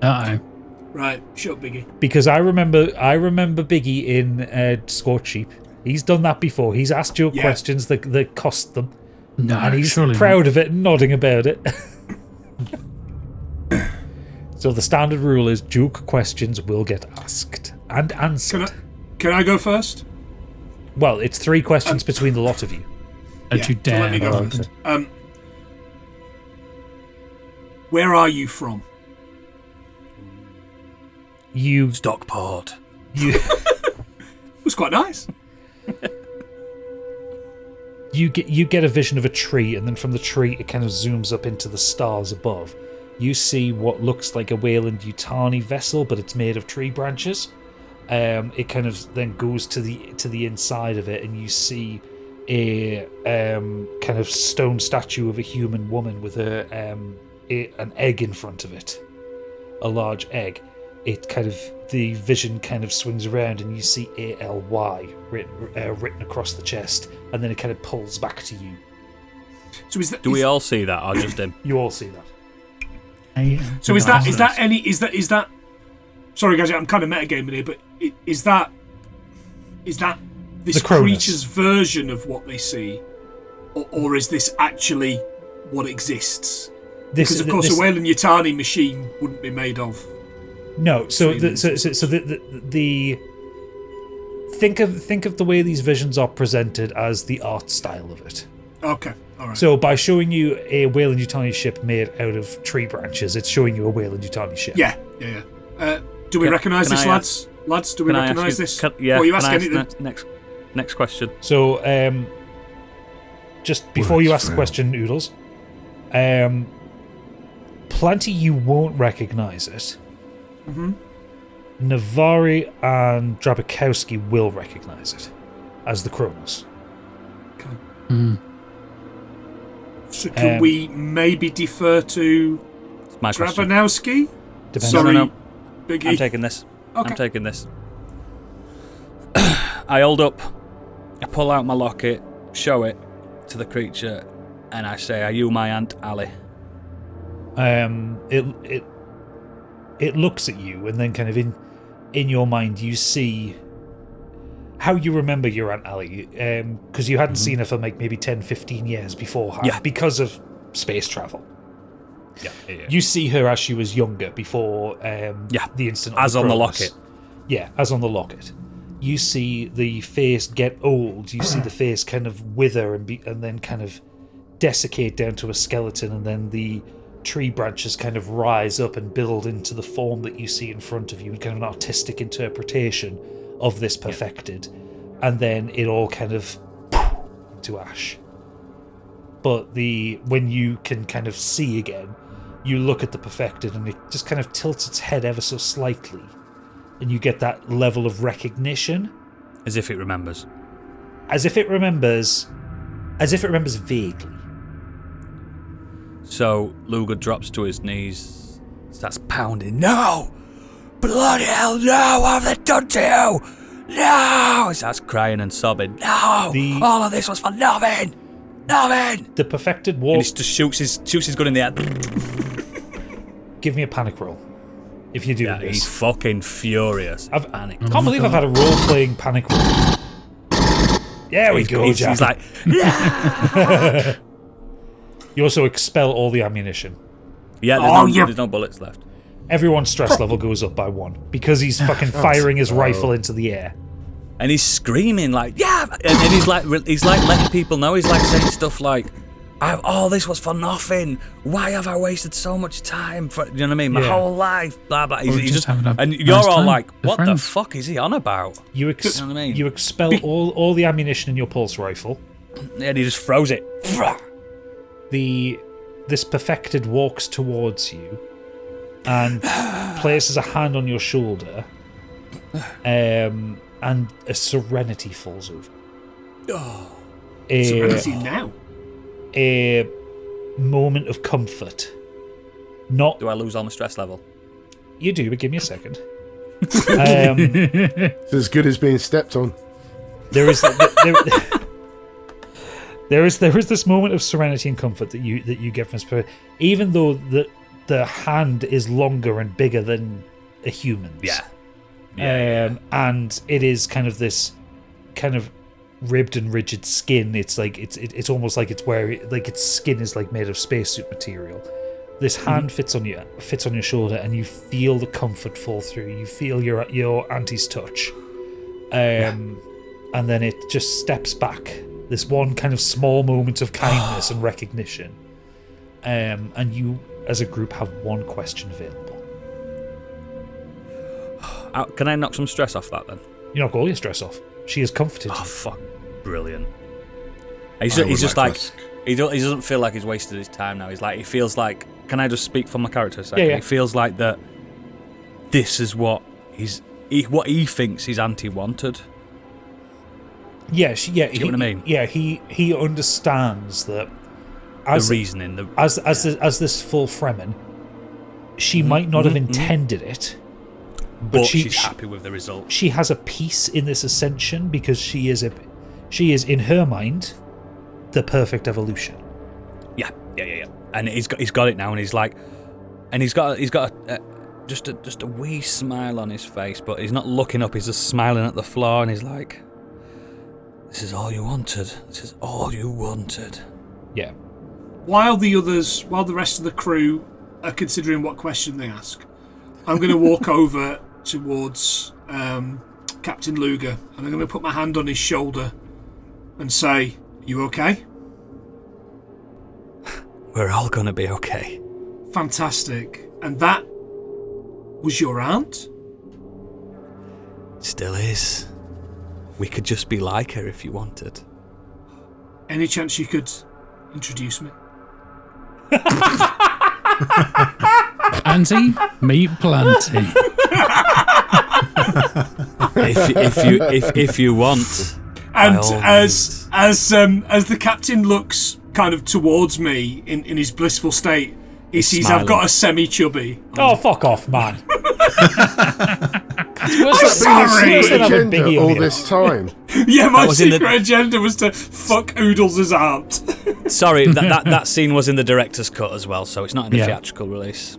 Uh-oh. Right, shut up, Biggie. Because I remember Biggie in Scorched Sheep. He's done that before. He's asked joke questions that cost them. No, And he's surely proud of it and nodding about it. So the standard rule is joke questions will get asked and answered. Can I go first? Well, it's 3 questions between the lot of you. Don't you so dare. let me go first. Where are you from? You Stockport. It was quite nice. you get a vision of a tree, and then from the tree it kind of zooms up into the stars above. You see what looks like a Wayland Yutani vessel, but it's made of tree branches. It kind of then goes to the inside of it, and you see a kind of stone statue of a human woman with an egg in front of it, a large egg. The vision kind of swings around, and you see ALY written across the chest, and then it kind of pulls back to you. So is that? Do we all see that, or just him? You all see that. So is that? Sorry, guys, I'm kind of metagaming here, but is that this creature's version of what they see, or is this actually what exists? Because of course, a Weyland-Yutani machine wouldn't be made of. No, so the think of the way these visions are presented as the art style of it. Okay, all right. So by showing you a Weyland-Yutani ship made out of tree branches, it's showing you a Weyland-Yutani ship. Yeah. Do we recognise this, lads? Lads, do we recognise this? Yeah. You ask anything? Next question. So, just before you ask the question, Oodles, Plenty you won't recognise it. Mm-hmm. Navari and Drabikowski will recognise it as the Kronos. Okay. Mm. So can we maybe defer to Drabanowski? Sorry, no. Biggie. I'm taking this. Okay. I'm taking this. I hold up, I pull out my locket, show it to the creature, and I say, "Are you my Aunt Ali?" It looks at you, and then kind of in your mind you see how you remember your Aunt Ali, because you hadn't seen her for like maybe 10-15 years beforehand, because of space travel. Yeah. You see her as she was younger, before the incident. As on the locket. Yeah, as on the locket. You see the face get old. You see the face kind of wither and then kind of desiccate down to a skeleton, and then the tree branches kind of rise up and build into the form that you see in front of you, and kind of an artistic interpretation of this perfected. And then it all kind of into ash. But when you can kind of see again, you look at the perfected, and it just kind of tilts its head ever so slightly, and you get that level of recognition. As if it remembers. As if it remembers vaguely. So Luger drops to his knees, starts pounding. No! Bloody hell, no! What have they done to you? No! He starts crying and sobbing. No! All of this was for nothing! Nothing! The perfected walk. And he just shoots his gun in the air. Give me a panic roll. If you do this. He's fucking furious. I can't believe I've had a role-playing panic roll. There we go, Jack. He's like, yeah! You also expel all the ammunition. Yeah, there's no bullets left. Everyone's stress level goes up by 1 because he's fucking firing his rifle into the air. And he's screaming like, yeah! And he's like letting people know. He's like saying stuff like, all this was for nothing. Why have I wasted so much time? You know what I mean? My whole life, blah, blah. He's just and you're all time like, what with the friends. fuck is he on about? You know what I mean? You expel all the ammunition in your pulse rifle. And he just throws it. This perfected walks towards you and places a hand on your shoulder, and a serenity falls over. Serenity now? A moment of comfort. Not. Do I lose all my stress level? You do, but give me a second. It's as good as being stepped on. There is this moment of serenity and comfort that you get from spirit, even though the hand is longer and bigger than a human's. And it is kind of this kind of ribbed and rigid skin. It's like it's almost like it's like its skin is like made of spacesuit material. This hand fits on your shoulder, and you feel the comfort fall through. You feel your auntie's touch, and then it just steps back. This one kind of small moment of kindness and recognition, and you as a group have one question available. Can I knock some stress off that then? You knock all your stress off. She is comforted. Oh fuck! Brilliant. He's just like he doesn't feel like he's wasted his time now. He feels like. Can I just speak for my character a second? Yeah. He feels like that. This is what what he thinks his auntie wanted. Yeah, you know what I mean? Yeah, he understands that. The reasoning, as this full Fremen, she might not have intended it, but she's happy with the result. She has a piece in this ascension because she is in her mind the perfect evolution. Yeah. And he's got it now, and he's like, and he's got just a wee smile on his face, but he's not looking up. He's just smiling at the floor, and he's like, "This is all you wanted. This is all you wanted." Yeah. While the rest of the crew are considering what question they ask, I'm going to walk over towards Captain Luger, and I'm going to put my hand on his shoulder and say, "You okay?" We're all going to be okay. Fantastic. And that was your aunt? Still is. We could just be like her if you wanted. Any chance you could introduce me? Auntie, meat plenty. if you want. And as the captain looks kind of towards me in his blissful state, he sees smiling. I've got a semi-chubby. Oh, fuck off, man. I'm sorry. Agenda all this time. Yeah, my was in secret agenda was to fuck Oodles' aunt. Sorry, that scene was in the director's cut as well, so it's not in the theatrical release.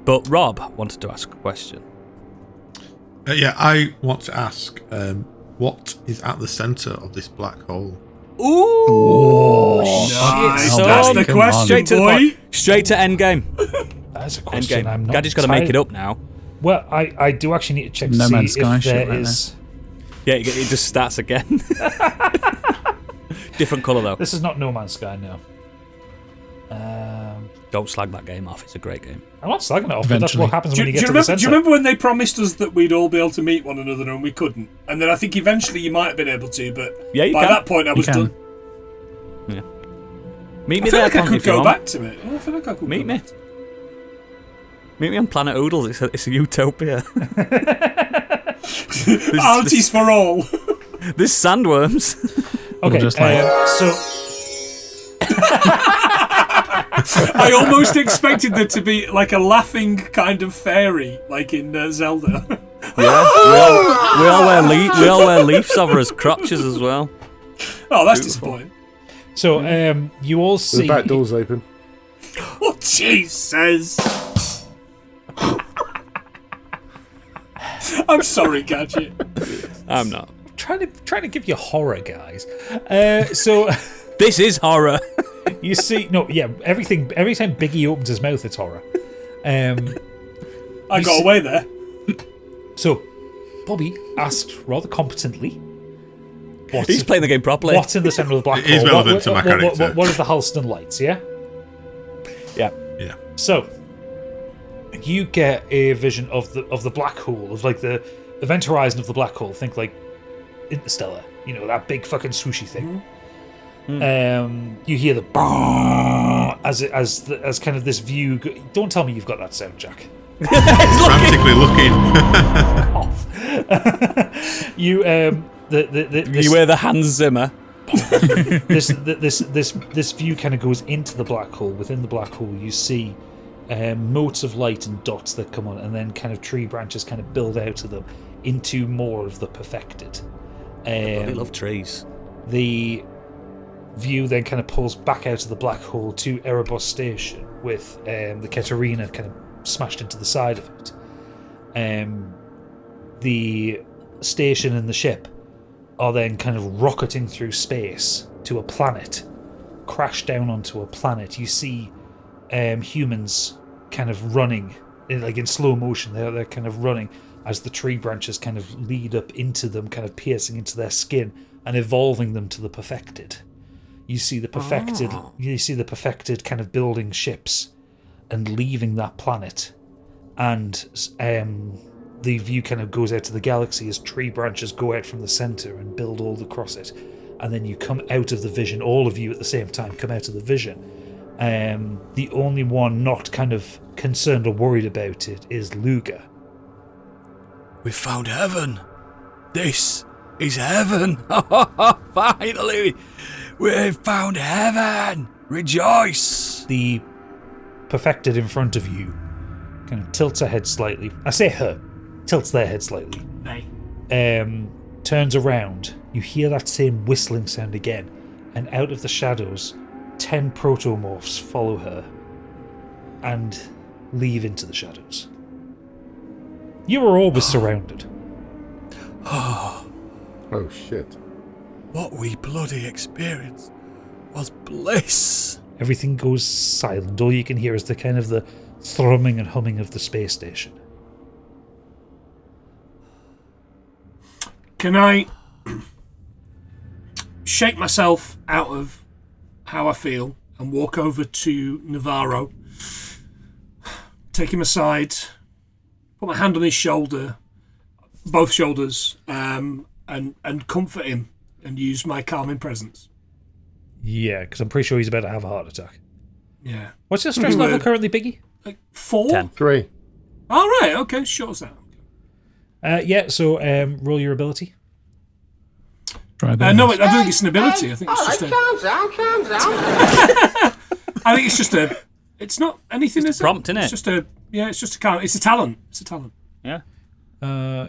But Rob wanted to ask a question. I want to ask, what is at the centre of this black hole? Ooh! Nice. So That's the question, boy. Straight to endgame. That's a question Endgame. I'm not Gadget's got to make it up now. Well, I do actually need to check to No see Man's Sky if shit there right is... Yeah, it just starts again. Different colour though. This is not No Man's Sky, no. Don't slag that game off. It's a great game. I'm not slagging it off, but that's Eventually. what happens Do when you get you to the remember? centre. Do you remember when they promised us that we'd all be able to meet one another and we couldn't? And then I think eventually you might have been able to, but Yeah, you by can. that point I was done. Yeah. Meet me I feel there, like I Tom, could if you go want. back to it. I feel like I could Meet go me. back to it. Meet me on Planet Oodles. It's a utopia. Aunties for all. There's sandworms. Okay, just like- so... I almost expected there to be like a laughing kind of fairy, like in Zelda. Yeah, we all wear leaves over as crotches as well. Oh, that's disappointing. So, you all see... The back door's open. Oh, Jesus. I'm sorry, Gadget. I'm not. Trying to give you horror, guys. So... This is horror. You see... No, yeah, every time Biggie opens his mouth, it's horror. I got away there. So, Bobby asked rather competently... He's playing the game properly. What's in the centre of the black hole? It is relevant to my character. What is the Halston lights, yeah? Yeah. Yeah. So, you get a vision of the black hole, of like the event horizon of the black hole. Think like Interstellar, you know, that big fucking swooshy thing. You hear the as kind of this view. Don't tell me you've got that sound, Jack. Frantically looking. Off. You You wear the Hans Zimmer. this view kind of goes into the black hole. Within the black hole, you see motes of light and dots that come on, and then kind of tree branches kind of build out of them into more of the perfected. I love trees. The view then kind of pulls back out of the black hole to Erebus Station with the Katarina kind of smashed into the side of it. The station and the ship are then kind of rocketing through space to a planet, crash down onto a planet. You see humans kind of running, in slow motion. They're kind of running as the tree branches kind of lead up into them, kind of piercing into their skin and evolving them to the perfected. You see the perfected. You see the perfected kind of building ships and leaving that planet, and the view kind of goes out to the galaxy as tree branches go out from the center and build all across it, and then you come out of the vision. All of you at the same time come out of the vision. The only one not kind of concerned or worried about it is Luger. We found heaven. This is heaven. Finally, we've found heaven. Rejoice. The perfected in front of you kind of tilts her head slightly. I say her, tilts their head slightly. Nay. Turns around. You hear that same whistling sound again, and out of the shadows 10 protomorphs follow her and leave into the shadows. You were always surrounded. Oh shit. What we bloody experienced was bliss. Everything goes silent. All you can hear is the kind of the thrumming and humming of the space station. Can I shake myself out of how I feel and walk over to Navarro, take him aside, put my hand on his shoulder, both shoulders, and comfort him and use my calming presence? Yeah, because I'm pretty sure he's about to have a heart attack. Yeah. What's your stress level currently, Biggie? Like 4? 10. 3. All right. Okay. Short as that. Yeah, so roll your ability. Try No, I don't think it's an ability. I think it's just I think it's just a. It's not anything. It's a prompt, isn't it? It's just a. Yeah, it's just a talent. It's a talent. It's a talent. Yeah.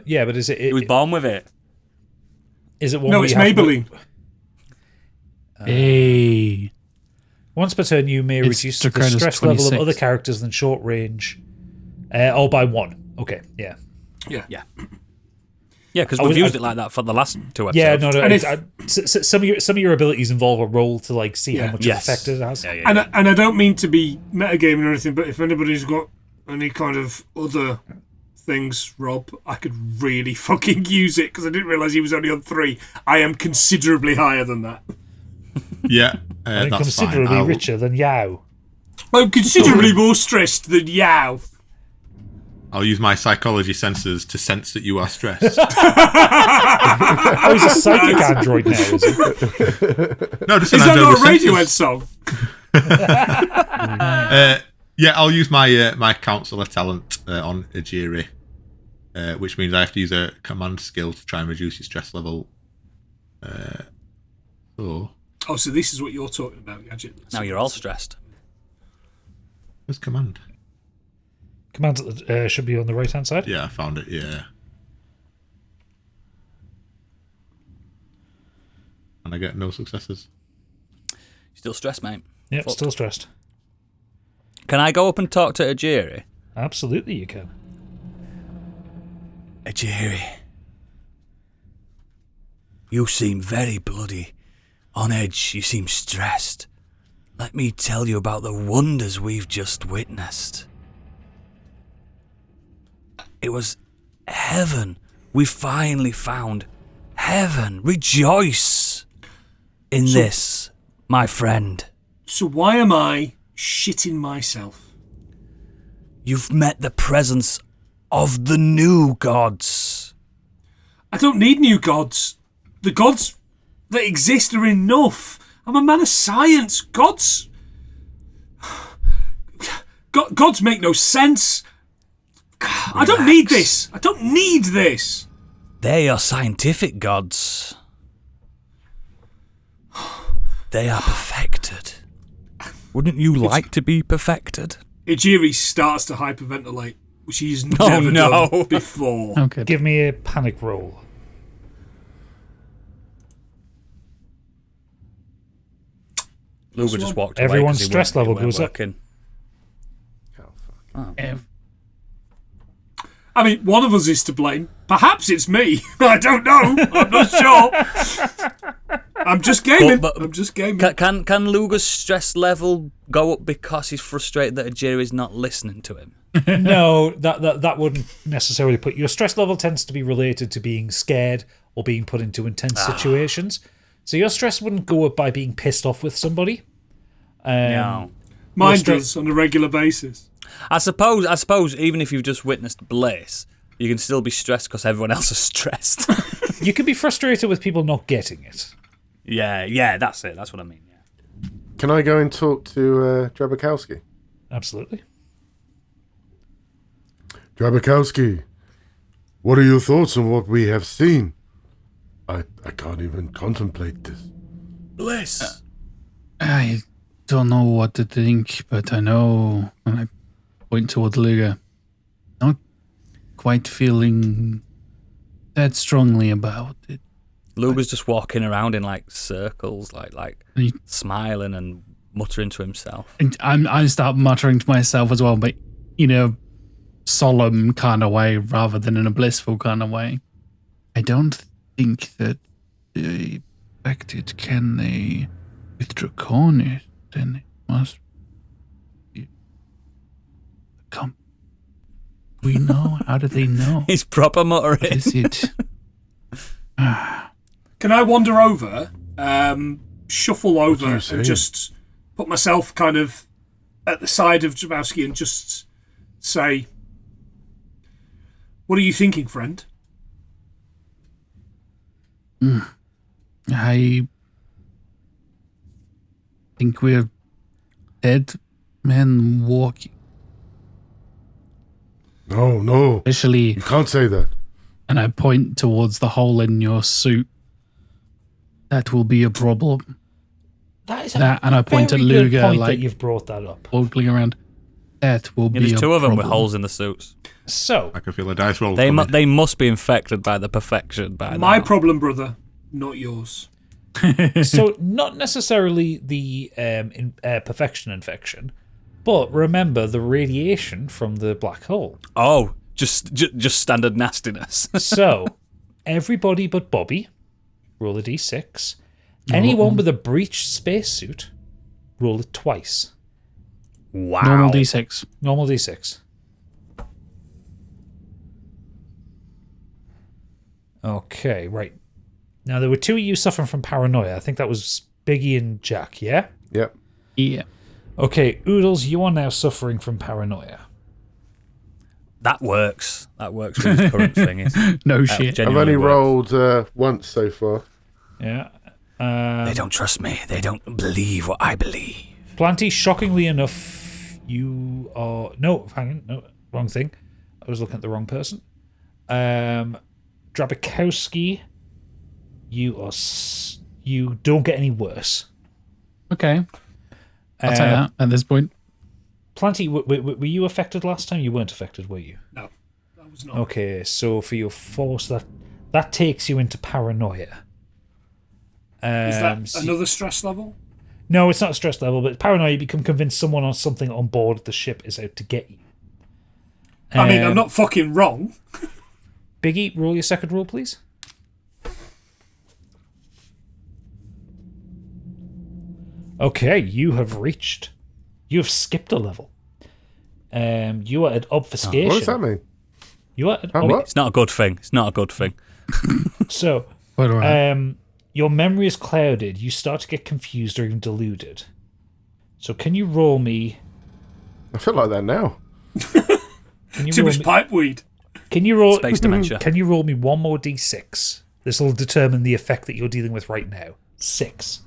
Yeah, but is it? He was born with it. Is it one? No, where it's you have Maybelline. Hey. Once per turn, you may It's reduce the Dakota's stress level of 26. other characters than short range, all by 1. Okay, yeah. Yeah. Yeah. Yeah, because I we've was- used it like that for the last 2 episodes. Yeah, no. And Some of your abilities involve a roll to like see Yeah. how much Yes. effect it has. Yeah, yeah, And I don't mean to be metagaming or anything, but if anybody's got any kind of other things, Rob, I could really fucking use it because I didn't realise he was only on 3. I am considerably higher than that. Yeah, And that's considerably fine. richer than Yao. I'm considerably more stressed than Yao. I'll use my psychology sensors to sense that you are stressed. Oh, he's a psychic android now, is he? No, just Is an that android not a with Radiohead sensors. song? Yeah, I'll use my my counselor talent on Ejiri, which means I have to use a command skill to try and reduce your stress level. Oh, so this is what you're talking about, Gadget. Now you're all stressed. Where's command? Command should be on the right hand side. Yeah, I found it. Yeah, and I get no successes. Still stressed, mate. Yep, Fuck. still stressed. Can I go up and talk to Ejiri? Absolutely, you can. Ejiri, you seem very bloody on edge. You seem stressed. Let me tell you about the wonders we've just witnessed. It was heaven. We finally found heaven. Rejoice in this, my friend. So why am I shitting myself? You've met the presence of the new gods. I don't need new gods. The gods that exist are enough. I'm a man of science. Gods make no sense. I don't need this. I don't need this. They are scientific gods. They are perfected. Wouldn't you like to be perfected? Ejiri starts to hyperventilate, which he's never done before. Okay. Give me a panic roll. Luger just walked away. Everyone's 'cause he stress weren't- level he weren't goes up. working. I mean, one of us is to blame. Perhaps it's me. I don't know. I'm not sure. I'm just gaming. But- I'm just gaming. Can Luger's stress level go up because he's frustrated that Ejiri's not listening to him? No, that wouldn't necessarily put your stress level tends to be related to being scared or being put into intense situations. So your stress wouldn't go up by being pissed off with somebody. No. Mine Well, does on a regular basis. I suppose even if you've just witnessed bliss, you can still be stressed because everyone else is stressed. You can be frustrated with people not getting it. yeah, that's it. That's what I mean. Yeah. Can I go and talk to Drabakowski? Absolutely. Drabakowski, what are your thoughts on what we have seen? I can't even contemplate this. Bliss. I don't know what to think, but I know when I point toward Luger, not quite feeling that strongly about it. Luger's just walking around in like circles, like He- smiling and muttering to himself. And I start muttering to myself as well, but in a solemn kind of way rather than in a blissful kind of way. I don't think that the affected can they with Draconis, then it must be come. We know. How do they know? He's proper muttering. What is it? Can I wander over, shuffle over, you and saying? just put myself kind of at the side of Jabowski and just say, "What are you thinking, friend?" I think we're dead men walking. No. Especially, You can't say that. and I point towards the hole in your suit. That will be a problem. That is That, and I point at very good Luger, point like that you've brought that up. ogling around. That will Yeah, be there's a two of them with problem. holes in the suits. So, I can feel a dice roll. They coming. they must be infected by the perfection by My now. problem, brother, not yours. so not necessarily the perfection infection, but remember the radiation from the black hole. Oh, just standard nastiness. So, everybody but Bobby, roll a d6. Anyone with a breached spacesuit, roll it twice. Wow. Normal D6. Normal d6. Okay, right. Now, there were two of you suffering from paranoia. I think that was Biggie and Jack, yeah? Yep. Yeah. Okay, Oodles, you are now suffering from paranoia. That works. That works with his current thing. No shit. I've Genuinely only works. rolled once so far. Yeah. They don't trust me. They don't believe what I believe. Planty, shockingly enough, you are... No, hang on. No, wrong thing. I was looking at the wrong person. Drabikowski, you are... You don't get any worse. Okay. I'll take that at this point. Planty, were you affected last time? You weren't affected, were you? No, that was not. Okay, so for your force, that takes you into paranoia. Is that So- another stress level? No, it's not a stress level, but paranoia, you become convinced someone or something on board the ship is out to get you. I mean, I'm not fucking wrong. Biggie, roll your second roll, please. Okay, you have skipped a level. You are at obfuscation. What does that mean? You are at What? It's not a good thing. It's not a good thing. So, Quite all right. your memory is clouded. You start to get confused or even deluded. So, can you roll me? I feel like that now. Can you Too roll much me? pipe weed. Can you roll? Space dementia. Can you roll me one more d6? This will determine the effect that you're dealing with right now. 6.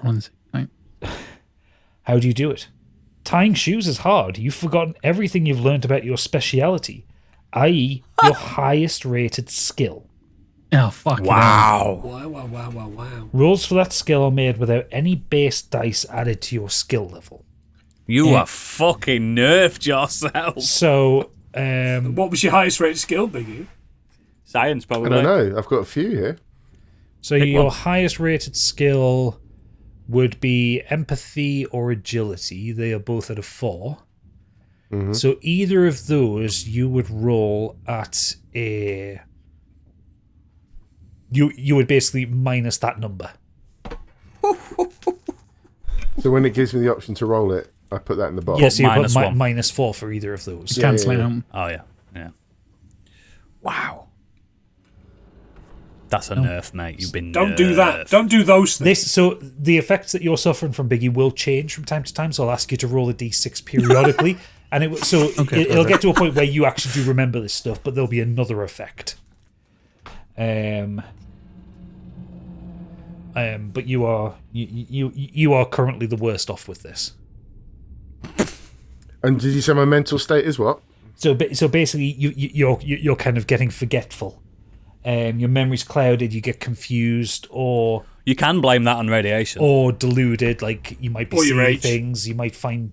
Right. How do you do it? Tying shoes is hard. You've forgotten everything you've learned about your speciality, i.e., your highest rated skill. Oh, fuck. Wow. Wow. Rolls for that skill are made without any base dice added to your skill level. You are fucking nerfed yourself. So, What was your highest rated skill, Biggie? Science, I probably. don't know. I've got a few here. your highest rated skill would be empathy or agility. They are both at a 4. So either of those you would roll at a... You would basically minus that number. So when it gives me the option to roll it, I put that in the box. Yes, you minus put one. minus 4 for either of those. Yeah. Cancelling out. Oh, yeah. Wow. That's a nerf, mate. You've been Don't do that. nerfed. Don't do those things. So the effects that you're suffering from, Biggie, will change from time to time. So I'll ask you to roll a d6 periodically, and it'll get to a point where you actually do remember this stuff, but there'll be another effect. But you are currently the worst off with this. And did you say my mental state is what? So basically, you're kind of getting forgetful. Your memory's clouded. You get confused or You can blame that on radiation. or deluded. Like you might be Or your seeing age. things. You might find.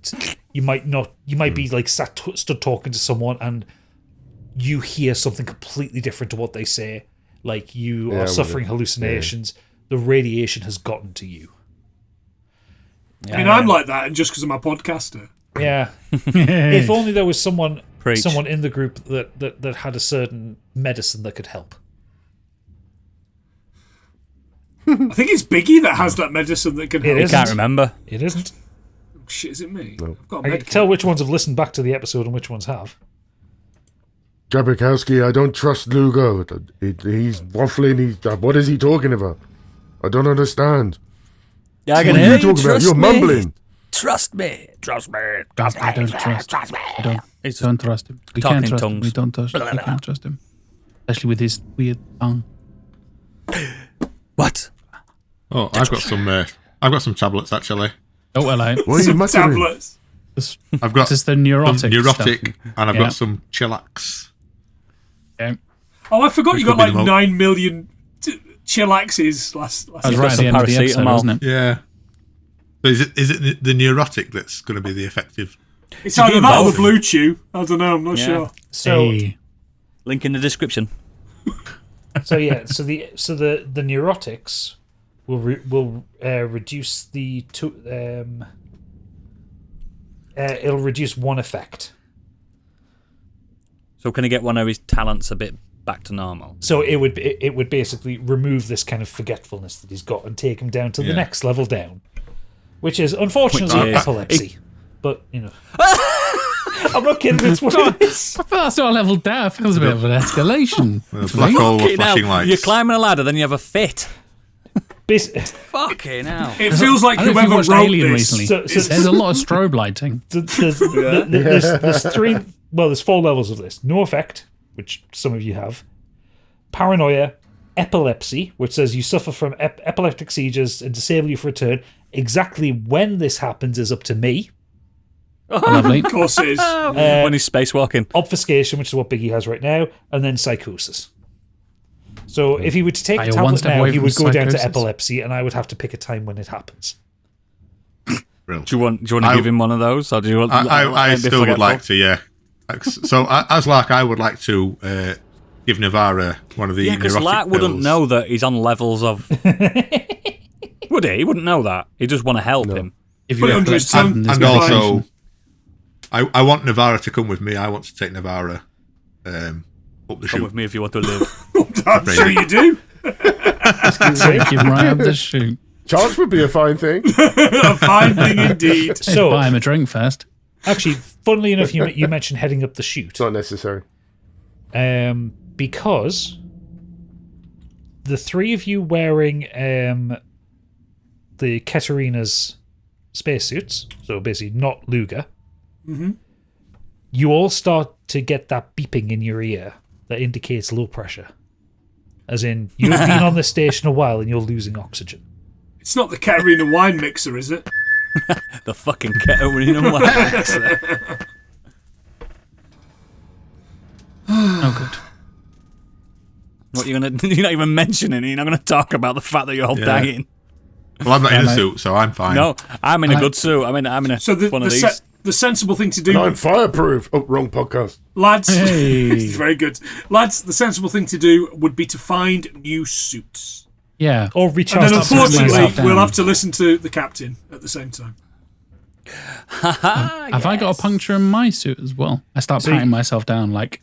You might not. You might be like stood talking to someone and you hear something completely different to what they say. Like you Yeah, are I'm suffering with it. hallucinations. the radiation has gotten to you. I mean, I'm like that, and just because I'm a podcaster. Yeah. If only there was someone Preach. in the group that had a certain medicine that could help. I think it's Biggie that has that medicine that can help. It I isn't. can't remember. It isn't. Oh, shit, is it me? I've got a I can med tell which ones have listened back to the episode and which ones have. Jabberkowski, I don't trust Lugo. He's waffling. What is he talking about? I don't understand. Yeah, I can What are hear you talking about? Trust You're me. mumbling. Trust me. Trust me. I don't trust. It's Don't trust him. We talking can't in trust him. tongues. We don't trust. We can't trust him, especially with his weird tongue. what? Oh, I've got some tablets actually. Oh, hello. What are you muttering? tablets. I've got This is the neurotic. some neurotic, stuff. and I've Yeah. got some chillax. Yeah. Oh, I forgot you could got be like the 9 million chillaxes last That was year. right at the end of the episode, paracetamol. wasn't it? Yeah. So is it the neurotic that's going to be the effective? It's either do that or both. the blue chew. I don't know. I'm not Yeah. sure. So Hey. Link in the description. so the neurotics will reduce the it'll reduce one effect. So can he get one of his talents a bit back to normal? So it would basically remove this kind of forgetfulness that he's got and take him down to the Yeah. next level down, which is unfortunately Which is- epilepsy. But you know, I'm not kidding. It's what it is. I thought that's not leveled down. It feels a bit of an escalation. The black hole with Fucking flashing hell, lights. you're climbing a ladder, then you have a fit. Bas- Fucking hell. It feels like I don't know if whoever you've watched wrote Alien this. recently. So- There's a lot of strobe lighting. there's three. Well, there's 4 levels of this. No effect, which some of you have. Paranoia, epilepsy, which says you suffer from epileptic seizures and disable you for a turn. Exactly when this happens is up to me. Lovely. Of course it is. When he's spacewalking. Obfuscation, which is what Biggie has right now, and then psychosis. So if he were to take Are a you one tablet step now, away he from would go down to psychosis? epilepsy, and I would have to pick a time when it happens. Brilliant. Do you want to give him one of those? Or do you want I be still would forgetful? like to, yeah. So as Lark, I would like to give Navarra one of the Yeah, because neurotic Lark wouldn't pills. know that he's on levels of. Would he? He wouldn't know that. He just want to help him. If Put you it under his epilepsy, tongue. then there's And no also, information. I want Navarra to come with me. I want to take Navarra up the Come chute. with me if you want to live. I'm sure you do. Take him right up the chute. Charge would be a fine thing. A fine thing indeed. So, Buy him a drink first. actually, funnily enough, you mentioned heading up the chute. It's not necessary. Because the 3 of you wearing the Katerina's spacesuits, so basically not Luga, you all start to get that beeping in your ear that indicates low pressure. As in, you've been on the station a while and you're losing oxygen. It's not the Katerina wine mixer, is it? The fucking Katerina wine. Oh, good. What you're gonna? You're not even mentioning it. You're not gonna talk about the fact that you're all Yeah. dying. Well, I'm not in a mate. suit, so I'm fine. No, I'm in a good suit. I'm in a So one of these. the sensible thing to do, And I'm fireproof. Oh, wrong podcast. lads. Hey. This is very good, lads. The sensible thing to do would be to find new suits, Yeah. Or and recharge then that suit unfortunately myself. down. we'll have to listen to the captain at the same time. Have I got a puncture in my suit as well? I start So patting myself down, like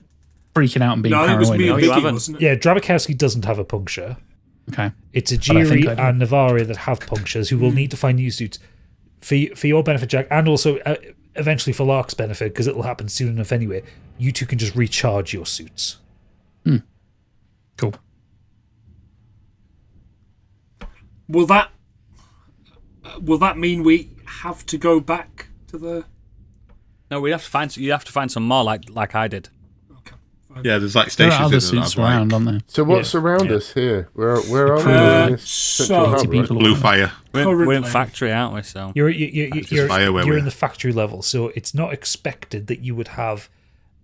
freaking out and being No, it was paranoid. me and you Biggie, haven't. wasn't it? Yeah, Drabakowski doesn't have a puncture. Okay. It's a But I think Jiri I do. and Navarre that have punctures who will need to find new suits for your benefit, Jack, and also eventually for Lark's benefit, because it'll happen soon enough anyway. You two can just recharge your suits. Cool. Will that mean we have to go back to the? No, we have to find. You have to find some more, like I did. Okay. Yeah, there's like There stations are other in there suits that have, around, like aren't there? So what's Yeah. around Yeah. us here? Where are we in this so- central hub, right? People blue fire. We're in Currently. factory, aren't we? So You're fire where you're we're- in the factory level, so it's not expected that you would have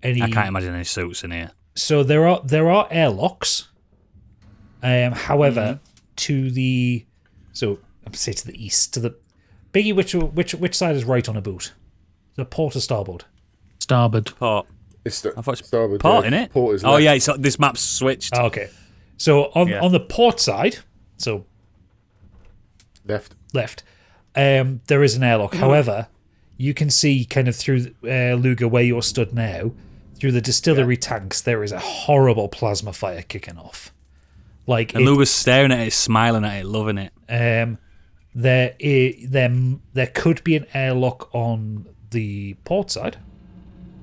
any. I can't imagine any suits in here. So there are airlocks. However, to the I'm say to the east, to the Biggie, which side is right on a boot? The port or starboard? Starboard. Port. It's the I thought it's starboard. port, yeah. innit? Port is Oh left. yeah, so this map's switched. Okay. So Yeah. on the port side, so Left. There is an airlock. However, you can see kind of through Luga where you're stood now, through the distillery tanks, there is a horrible plasma fire kicking off. And Luga's staring at it, smiling at it, loving it. There could be an airlock on the port side.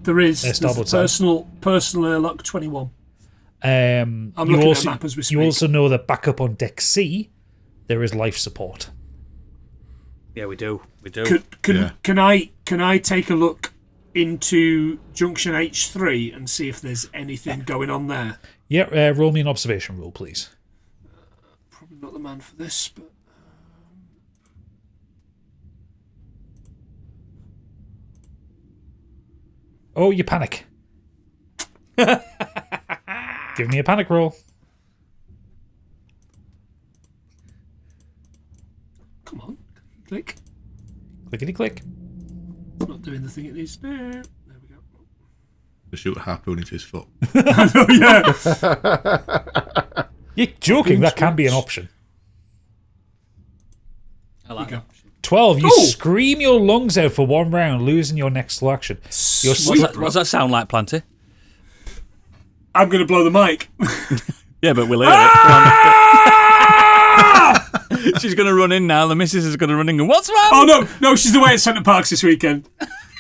There is. Starboard There's personal airlock 21. I'm looking at a map as we speak. You also know that back up on deck C, there is life support. Yeah, we do. Can I take a look into Junction H3 and see if there's anything going on there? Yeah, roll me an observation roll, please. Probably not the man for this, but... Oh, you panic. Give me a panic roll. Come on. Click. Clickety click. It's not doing the thing it needs to do. There we go. To shoot a harpoon into his foot. I know, yeah. You're joking, that can be an option. I like that. 12, you scream your lungs out for one round, losing your next full action. What's that sound like, Planty? I'm going to blow the mic. Yeah, but we'll hear it. She's going to run in now. The missus is going to run in and go, what's wrong? Oh, no, she's away at Centre Parks this weekend.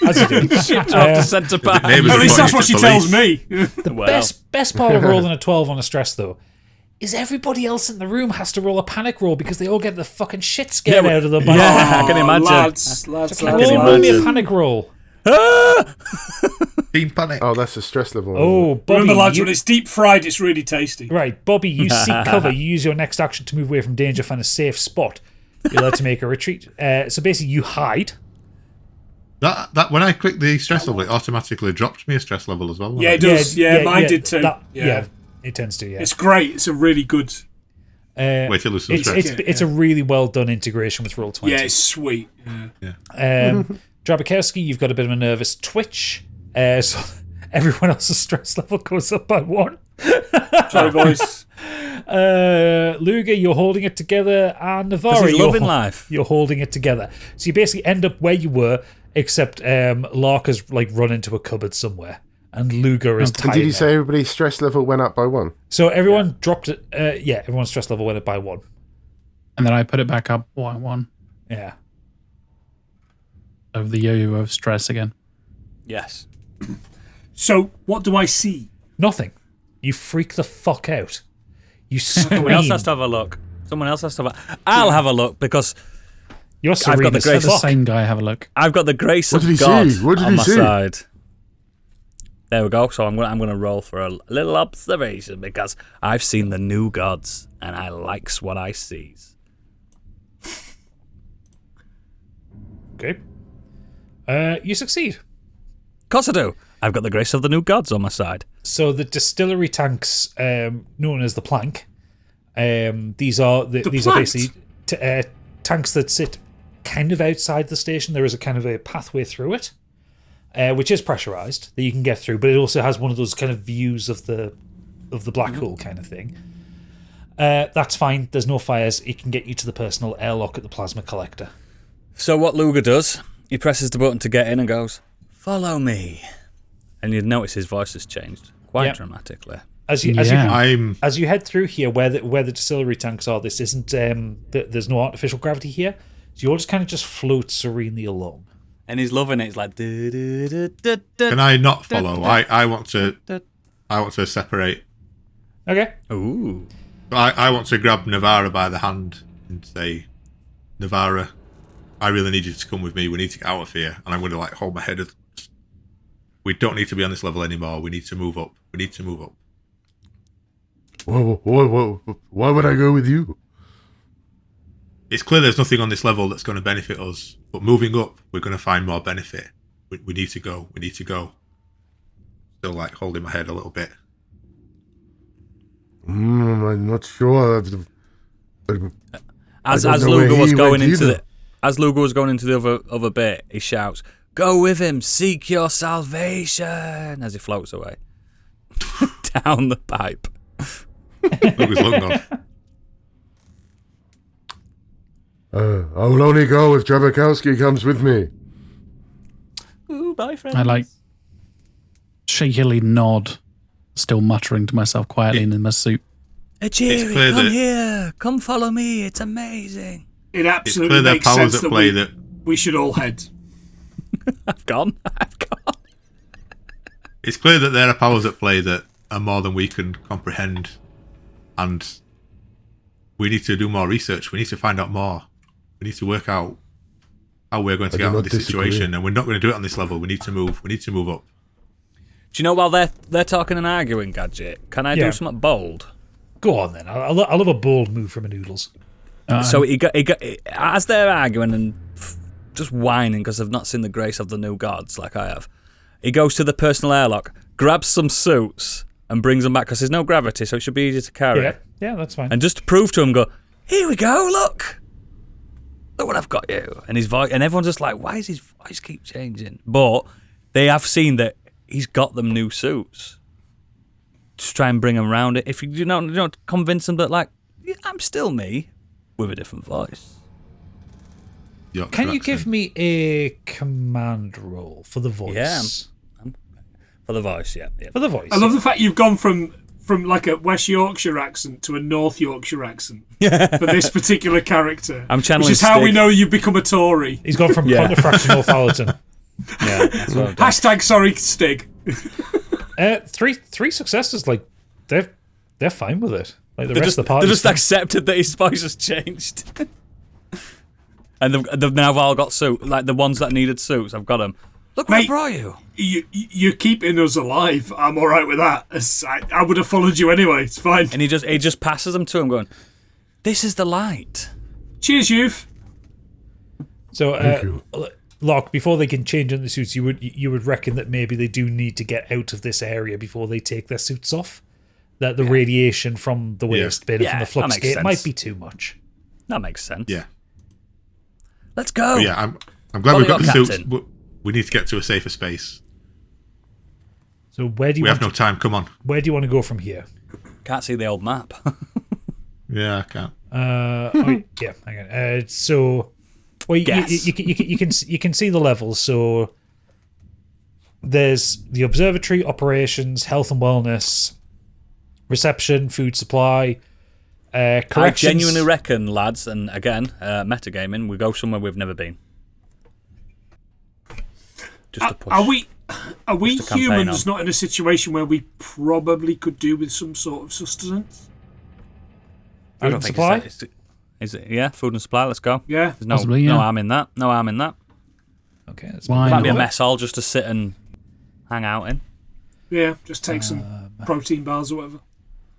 As you do. Shipped her off to Centre Park. At least that's what she tells me. Best part of rolling a 12 on a stress, though, is everybody else in the room has to roll a panic roll because they all get the fucking shit scared out of them. I can imagine. Lads. Roll me a panic roll. Team panic. Oh, that's a stress level. Oh, Bobby. Remember, lads, when it's deep fried, it's really tasty. Right, Bobby, you seek cover. You use your next action to move away from danger, find a safe spot. You're allowed to make a retreat. So basically, you hide. That when I clicked the stress level, it automatically dropped me a stress level as well. Yeah, it does. Yeah, mine did too. Yeah, it tends to, yeah. It's great. It's a really good... Wait till lose some stress. It's a really well done integration with Roll20. Yeah, it's sweet. Yeah. Drabikowski, you've got a bit of a nervous twitch. So everyone else's stress level goes up by 1. Sorry, boys. Luga, you're holding it together, and Navarra, you're holding it together. So you basically end up where you were, except Larka's run into a cupboard somewhere, and Luga is tied. Did you say everybody's stress level went up by 1? So everyone dropped it. Everyone's stress level went up by 1, and then I put it back up by 1. Yeah. Of the yo-yo of stress again. Yes. So what do I see? Nothing. You freak the fuck out. You scream. Someone else has to have a look. I'll have a look because you're I've got the grace. The same guy have a look. I've got the grace of God on my side. There we go. So I'm going to roll for a little observation because I've seen the new gods and I likes what I sees. Okay. You succeed. Of course I do. I've got the grace of the new gods on my side. So the distillery tanks, known as the plank, these are basically tanks that sit kind of outside the station. There is a kind of a pathway through it, which is pressurized that you can get through, but it also has one of those kind of views of the black hole kind of thing. That's fine. There's no fires. It can get you to the personal airlock at the plasma collector. So what Luga does, he presses the button to get in and goes, "Follow me." And you'd notice his voice has changed quite dramatically. As you head through here, where the distillery tanks are, this isn't. There's no artificial gravity here, so you'll just float serenely along. And he's loving it. He's like, can I not follow? I want to separate. Okay. Ooh. I want to grab Navarra by the hand and say, Navarra, I really need you to come with me. We need to get out of here. And I'm going to hold my head. We don't need to be on this level anymore. We need to move up. Whoa. Why would I go with you? It's clear there's nothing on this level that's going to benefit us. But moving up, we're going to find more benefit. We need to go. Still holding my head a little bit. I'm not sure. As Luga was going into the other bit, he shouts, "Go with him, seek your salvation," as he floats away down the pipe. Luga's lung off. I will only go if Drabakowski comes with me. Ooh, bye, friends. I shakily nod, still muttering to myself quietly in my suit. Jerry, clear come that- here. Come follow me. It's amazing. It It's absolutely clear there are makes powers sense at that play that we should all head. I've gone. it's clear that there are powers at play that are more than we can comprehend, and we need to do more research. We need to find out more. We need to work out how we're going to I get do out of not this disagree. situation, and we're not going to do it on this level. We need to move. We need to move up. Do you know while they're talking and arguing, Gadget, can I Yeah. do something bold? Go on then. I love a bold move from a Noodles. So he got as they're arguing and just whining because they've not seen the grace of the new gods like I have. He goes to the personal airlock, grabs some suits, and brings them back because there's no gravity, so it should be easy to carry. Yeah, that's fine. And just to prove to him, go, here we go, look what I've got you. And his voice, and everyone's just like, why does his voice keep changing? But they have seen that he's got them new suits. Just try and bring them around it. If you don't convince them that, like, yeah, I'm still me with a different voice. Yorkshire Can you accent. give me a command roll for the voice? Yeah. For the voice, yeah. For the voice. I love the fact you've gone from like a West Yorkshire accent to a North Yorkshire accent for this particular character. I'm channeling which is how we Stig. know you've become a Tory. He's gone from Yeah. Pontefract to Northallerton. Yeah, that's what I've done. Hashtag sorry, Stig. Three successes. Like they're fine with it. Like the They rest just, of the party. they just accepted that his voice has changed. And they've now all got suits. Like the ones that needed suits, I've got them. Look what I Mate. brought you. You're keeping us alive. I'm all right with that. I would have followed you anyway. It's fine. And he just passes them to him, going, "This is the light." Cheers, youth. So, Locke, before they can change into the suits, you would reckon that maybe they do need to get out of this area before they take their suits off. That the radiation from the waste bin and Yeah, from the that flux makes gate sense. might be too much. That makes sense. Yeah. Let's go. But yeah, I'm glad Follow we've got the your suits, captain. but we need to get to a safer space. So where do you We want have no time. Come on. where do you want to go from here? Can't see the old map. Yeah, I can't. Yeah, hang on. So, well, you can see the levels. So there's the observatory, operations, health and wellness, reception, food supply, I corrections. genuinely reckon, lads, and again, metagaming, we go somewhere we've never been. Just to push. Are we Just to campaign humans on. not in a situation where we probably could do with some sort of sustenance? I Food don't and think supply? Is it? Yeah, food and supply. Let's go. Yeah. There's no Possibly, yeah. no harm in that. No harm in that. Okay, that's Why Might be a not? mess hall just to sit and hang out in. Yeah, just take some protein bars or whatever.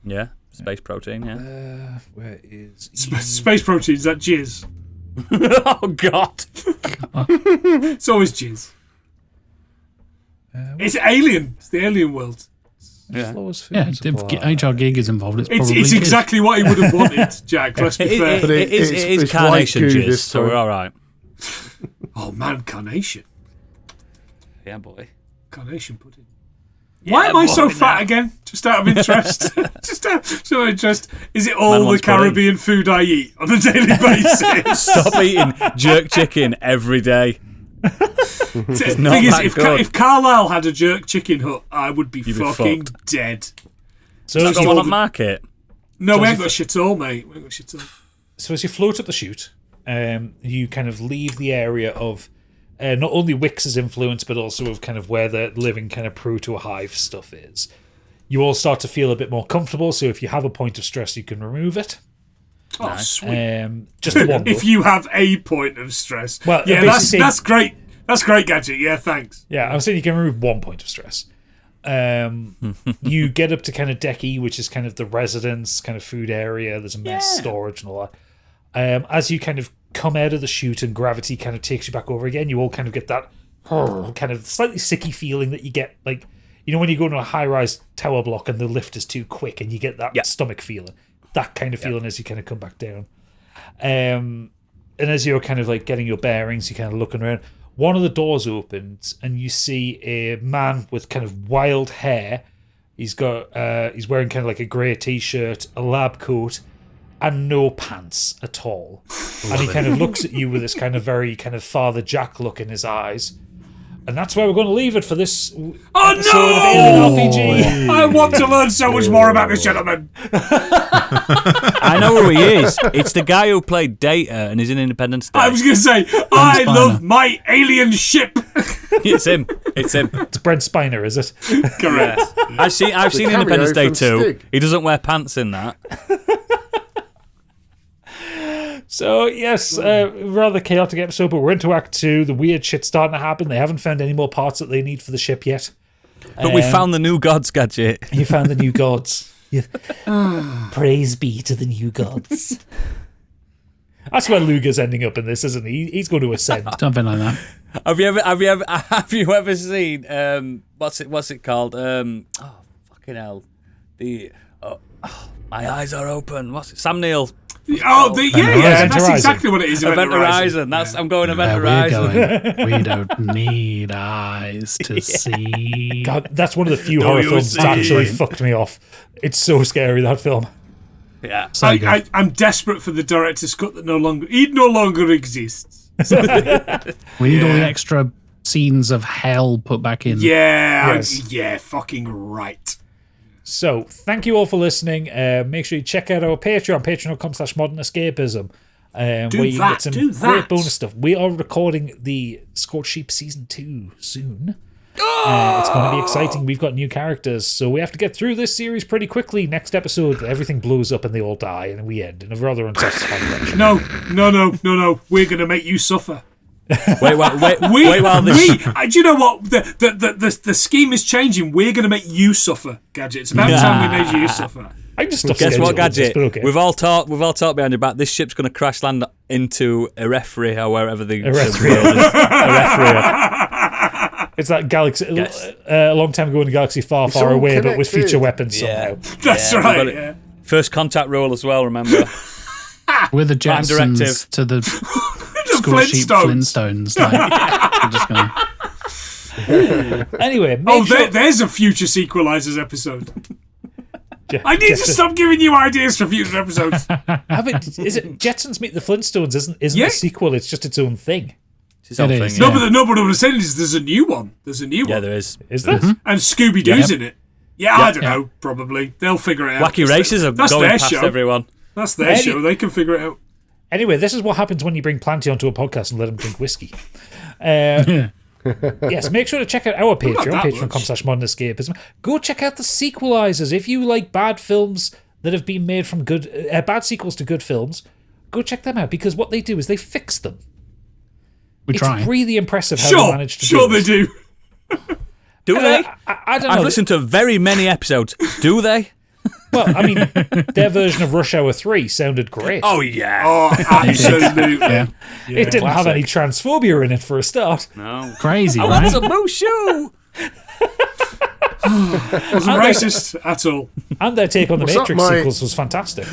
Yeah, space protein. Yeah. Where is Space protein, is that jizz? Oh God. It's always jizz. It's alien. It's the alien world. Yeah. Floors, food Yeah, and if supply. HR Gig is involved, it's probably It's good. exactly what he would have wanted, Jack. Let's be fair. But It is it's carnation white goo jizz, this so we're time. all right. Oh man, carnation. Yeah, boy. Carnation pudding. Why am I so boy, fat now. again? Just out of interest. Just out of interest. Is it all Man the wants pudding. Caribbean food I eat on a daily basis? Stop eating jerk chicken every day. The not thing is, that if, good. if Carlisle had a jerk chicken hut, I would be You'd be fucking fucked. dead. So That's as the one you, at market. No, we as ain't if- got shit all, mate. We ain't got shit all. so as you float up the chute, you kind of leave the area of not only Wix's influence, but also of kind of where the living kind of Prue to a hive stuff is. You all start to feel a bit more comfortable. So if you have a point of stress, you can remove it. Oh, sweet. Just the one. If though. you have a point of stress. Well, yeah, basically- that's great. That's great, Gadget. Yeah, thanks. Yeah, I was saying you can remove 1 point of stress. You get up to kind of deck E, which is kind of the residence, kind of food area. There's a mess, storage, and all that. As you kind of come out of the chute and gravity kind of takes you back over again, you all kind of get that kind of slightly sicky feeling that you get, like, you know, when you go into a high-rise tower block and the lift is too quick and you get that stomach feeling. That kind of feeling as you kind of come back down. And as you're kind of like getting your bearings, you're kind of looking around. One of the doors opens and you see a man with kind of wild hair. He's got he's wearing kind of like a grey t-shirt, a lab coat, and no pants at all. And he kind of looks at you with this kind of very kind of Father Jack look in his eyes. And that's where we're going to leave it for this episode of Alien RPG. I want to learn so much more about this gentleman. I know who he is. It's the guy who played Data and is in Independence Day. I was going to say, I love my alien ship. It's him. It's him. It's Brent Spiner, is it? Correct. I've seen cameo Independence Day from 2. Stig. He doesn't wear pants in that. So, yes, rather chaotic episode, but we're into Act 2. The weird shit's starting to happen. They haven't found any more parts that they need for the ship yet. But we found the new gods gadget. You found the new gods. Praise be to the new gods. That's where Luger's ending up in this, isn't he? He's going to ascend. Something like that. Have you ever seen what's it called? Fucking hell. My eyes are open. What's it? Sam Neill. Event that's Horizon. exactly what it is. Event Horizon. I'm going Event Horizon. We don't need eyes to see. God, that's one of the few horror films that actually fucked me off. It's so scary, that film. Yeah. So good. I'm desperate for the director's cut that no longer exists. We need all the extra scenes of hell put back in. Yeah, Yes. fucking right. So, thank you all for listening. Make sure you check out our Patreon, patreon.com/modernescapism, where you can get some great bonus stuff. We are recording the Scorched Sheep Season 2 soon. It's going to be exciting. We've got new characters, so we have to get through this series pretty quickly. Next episode, everything blows up and they all die, and we end in a rather unsatisfying direction. No. We're going to make you suffer. Wait while this. Do you know what? The scheme is changing. We're going to make you suffer, Gadget. It's about time we made you suffer. I just stuff Guess what, Gadget? Okay. We've all talked behind your back. This ship's going to crash land into Eretria or wherever the world is. Eretria. It's that galaxy a long time ago in a galaxy far, It's far all away, but with connected. future weapons somehow. That's we've got right. it. Yeah. First contact rule as well. Remember. We're the Prime Jetsons directive. to the The Scorched Sheep Flintstones. Flintstones. Like, we're just gonna... Anyway, make sure... there's a future Sequelizers episode. I need to stop giving you ideas for future episodes. Is it Jetsons Meet the Flintstones? Isn't Yeah. a sequel? It's just its own thing. It's his own It thing. is, Yeah. No, but what I'm saying is there's a new one. Yeah, there is. Is there? And Scooby-Doo's Yep. in it. Yeah, I don't know, probably. They'll figure it out. Wacky races are That's going their past show. everyone. That's their show. They can figure it out. Anyway, this is what happens when you bring Planty onto a podcast and let him drink whiskey. Yes, make sure to check out our Patreon, that patreon.com/modernescapism. Go check out the Sequelizers. If you like bad films that have been made from bad sequels to good films, go check them out, because what they do is they fix them. We try. It's really impressive how they manage to do they it. do. Do they? I don't know. I've listened to very many episodes. Do they? Well, I mean, their version of Rush Hour 3 sounded great. Oh, yeah. Oh, absolutely. It didn't have any transphobia in it for a start. No. Crazy, I right? want some Mushu. Wasn't racist at all. And their take on the What's up, Matrix mate? sequels was fantastic.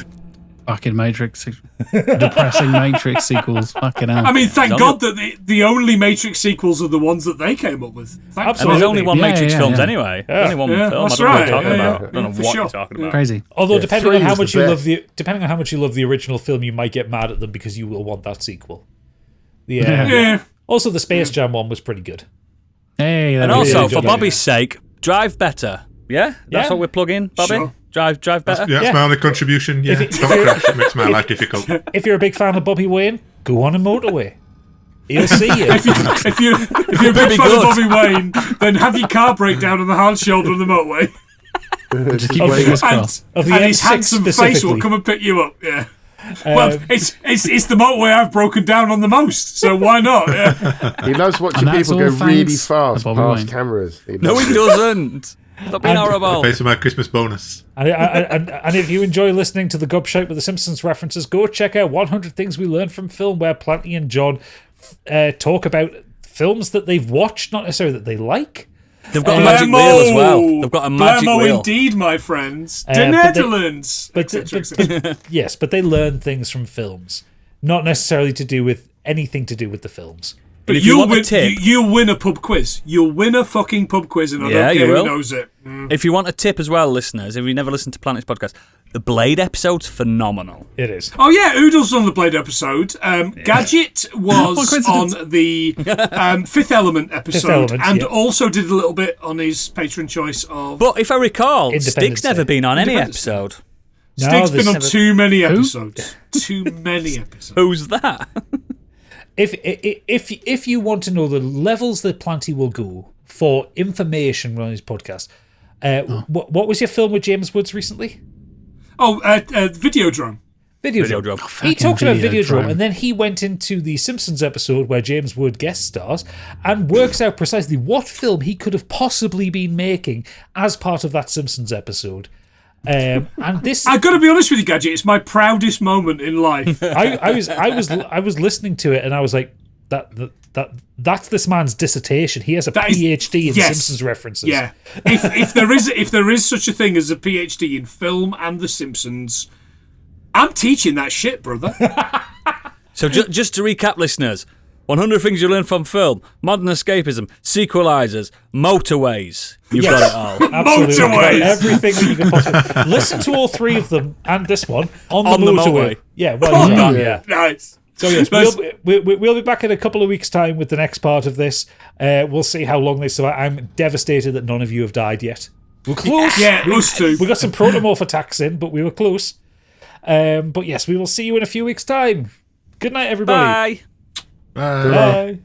Fucking Matrix. Depressing Matrix sequels. Fucking hell. I mean, thank God that the only Matrix sequels are the ones that they came up with. Thank And God. there's only one Yeah, Matrix yeah, films yeah. anyway. Only one film. I don't that's know what right. you're talking Yeah, about. yeah. I don't know For what sure. you're talking about. Crazy. Although Yeah, depending on three how is much the you best. love the original film, you might get mad at them because you will want that sequel. Yeah. Also, the Space Jam one was pretty good. Hey, And there we also, go. enjoyed for it. Bobby's sake, drive better. Yeah? That's Yeah. what we're plugging, Bobby? Sure. Drive better? Yeah, that's my only contribution. Yeah, If don't crash. It makes my life difficult. If you're a big fan of Bobby Wayne, go on a motorway. He'll see you. If you're a big be fan good. of Bobby Wayne, then have your car break down on the hard shoulder of the motorway. Just keep Of fingers the- crossed. Of the and his M6 handsome face specifically. will come and pick you up. Yeah. Well, it's the motorway I've broken down on the most, so why not? Yeah. He loves watching And that's people go all really thanks fast to Bobby past Wayne. cameras. No, he doesn't. Stop being horrible. Pay for my Christmas bonus. And if you enjoy listening to the Gobshite with the Simpsons references, go check out 100 Things We Learned from Film, where Planty and John talk about films that they've watched, not necessarily that they like. They've got a magic wheel as well. They've got a magic Blammo wheel. indeed, my friends. The but they- Netherlands. But, etc., etc. yes, but they learn things from films, not necessarily to do with anything to do with the films. But if you you'll want a win. tip- You'll win a pub quiz. You'll win a fucking pub quiz, and I Yeah, don't you care will. who knows it. If you want a tip as well, listeners, if you never listened to Planet's podcast, The Blade episode's phenomenal. It is. Oh yeah, Oodles on the Blade episode. Gadget was on the Fifth Element episode, and also did a little bit on his patron choice of. But if I recall, Independence Stig's never Day. been on any Independence episode. Stig's been on too many episodes. Too many episodes. Who's that? If you want to know the levels that Planty will go for information on his podcast, what was your film with James Woods recently? Oh, Videodrome. Videodrome. He talked about Videodrome, and then he went into the Simpsons episode where James Wood guest stars and works out precisely what film he could have possibly been making as part of that Simpsons episode. And this, I've got to be honest with you, Gadget. It's my proudest moment in life. I was listening to it, and I was like, that's this man's dissertation. He has a PhD in Simpsons references. Yeah. If there is such a thing as a PhD in film and The Simpsons, I'm teaching that shit, brother. So just to recap, listeners, 100 things you learn from film, modern escapism, sequelizers, motorways. You've got it all. Absolutely. Motorways. Everything that you can possibly listen to. All three of them and this one on the motorway. Yeah, well, yeah. Nice. So yes, we'll be back in a couple of weeks' time with the next part of this. We'll see how long they survive. I'm devastated that none of you have died yet. We're close. Yeah, us too. We got some protomorph attacks in, but we were close. But yes, we will see you in a few weeks' time. Good night, everybody. Bye. Bye. Bye.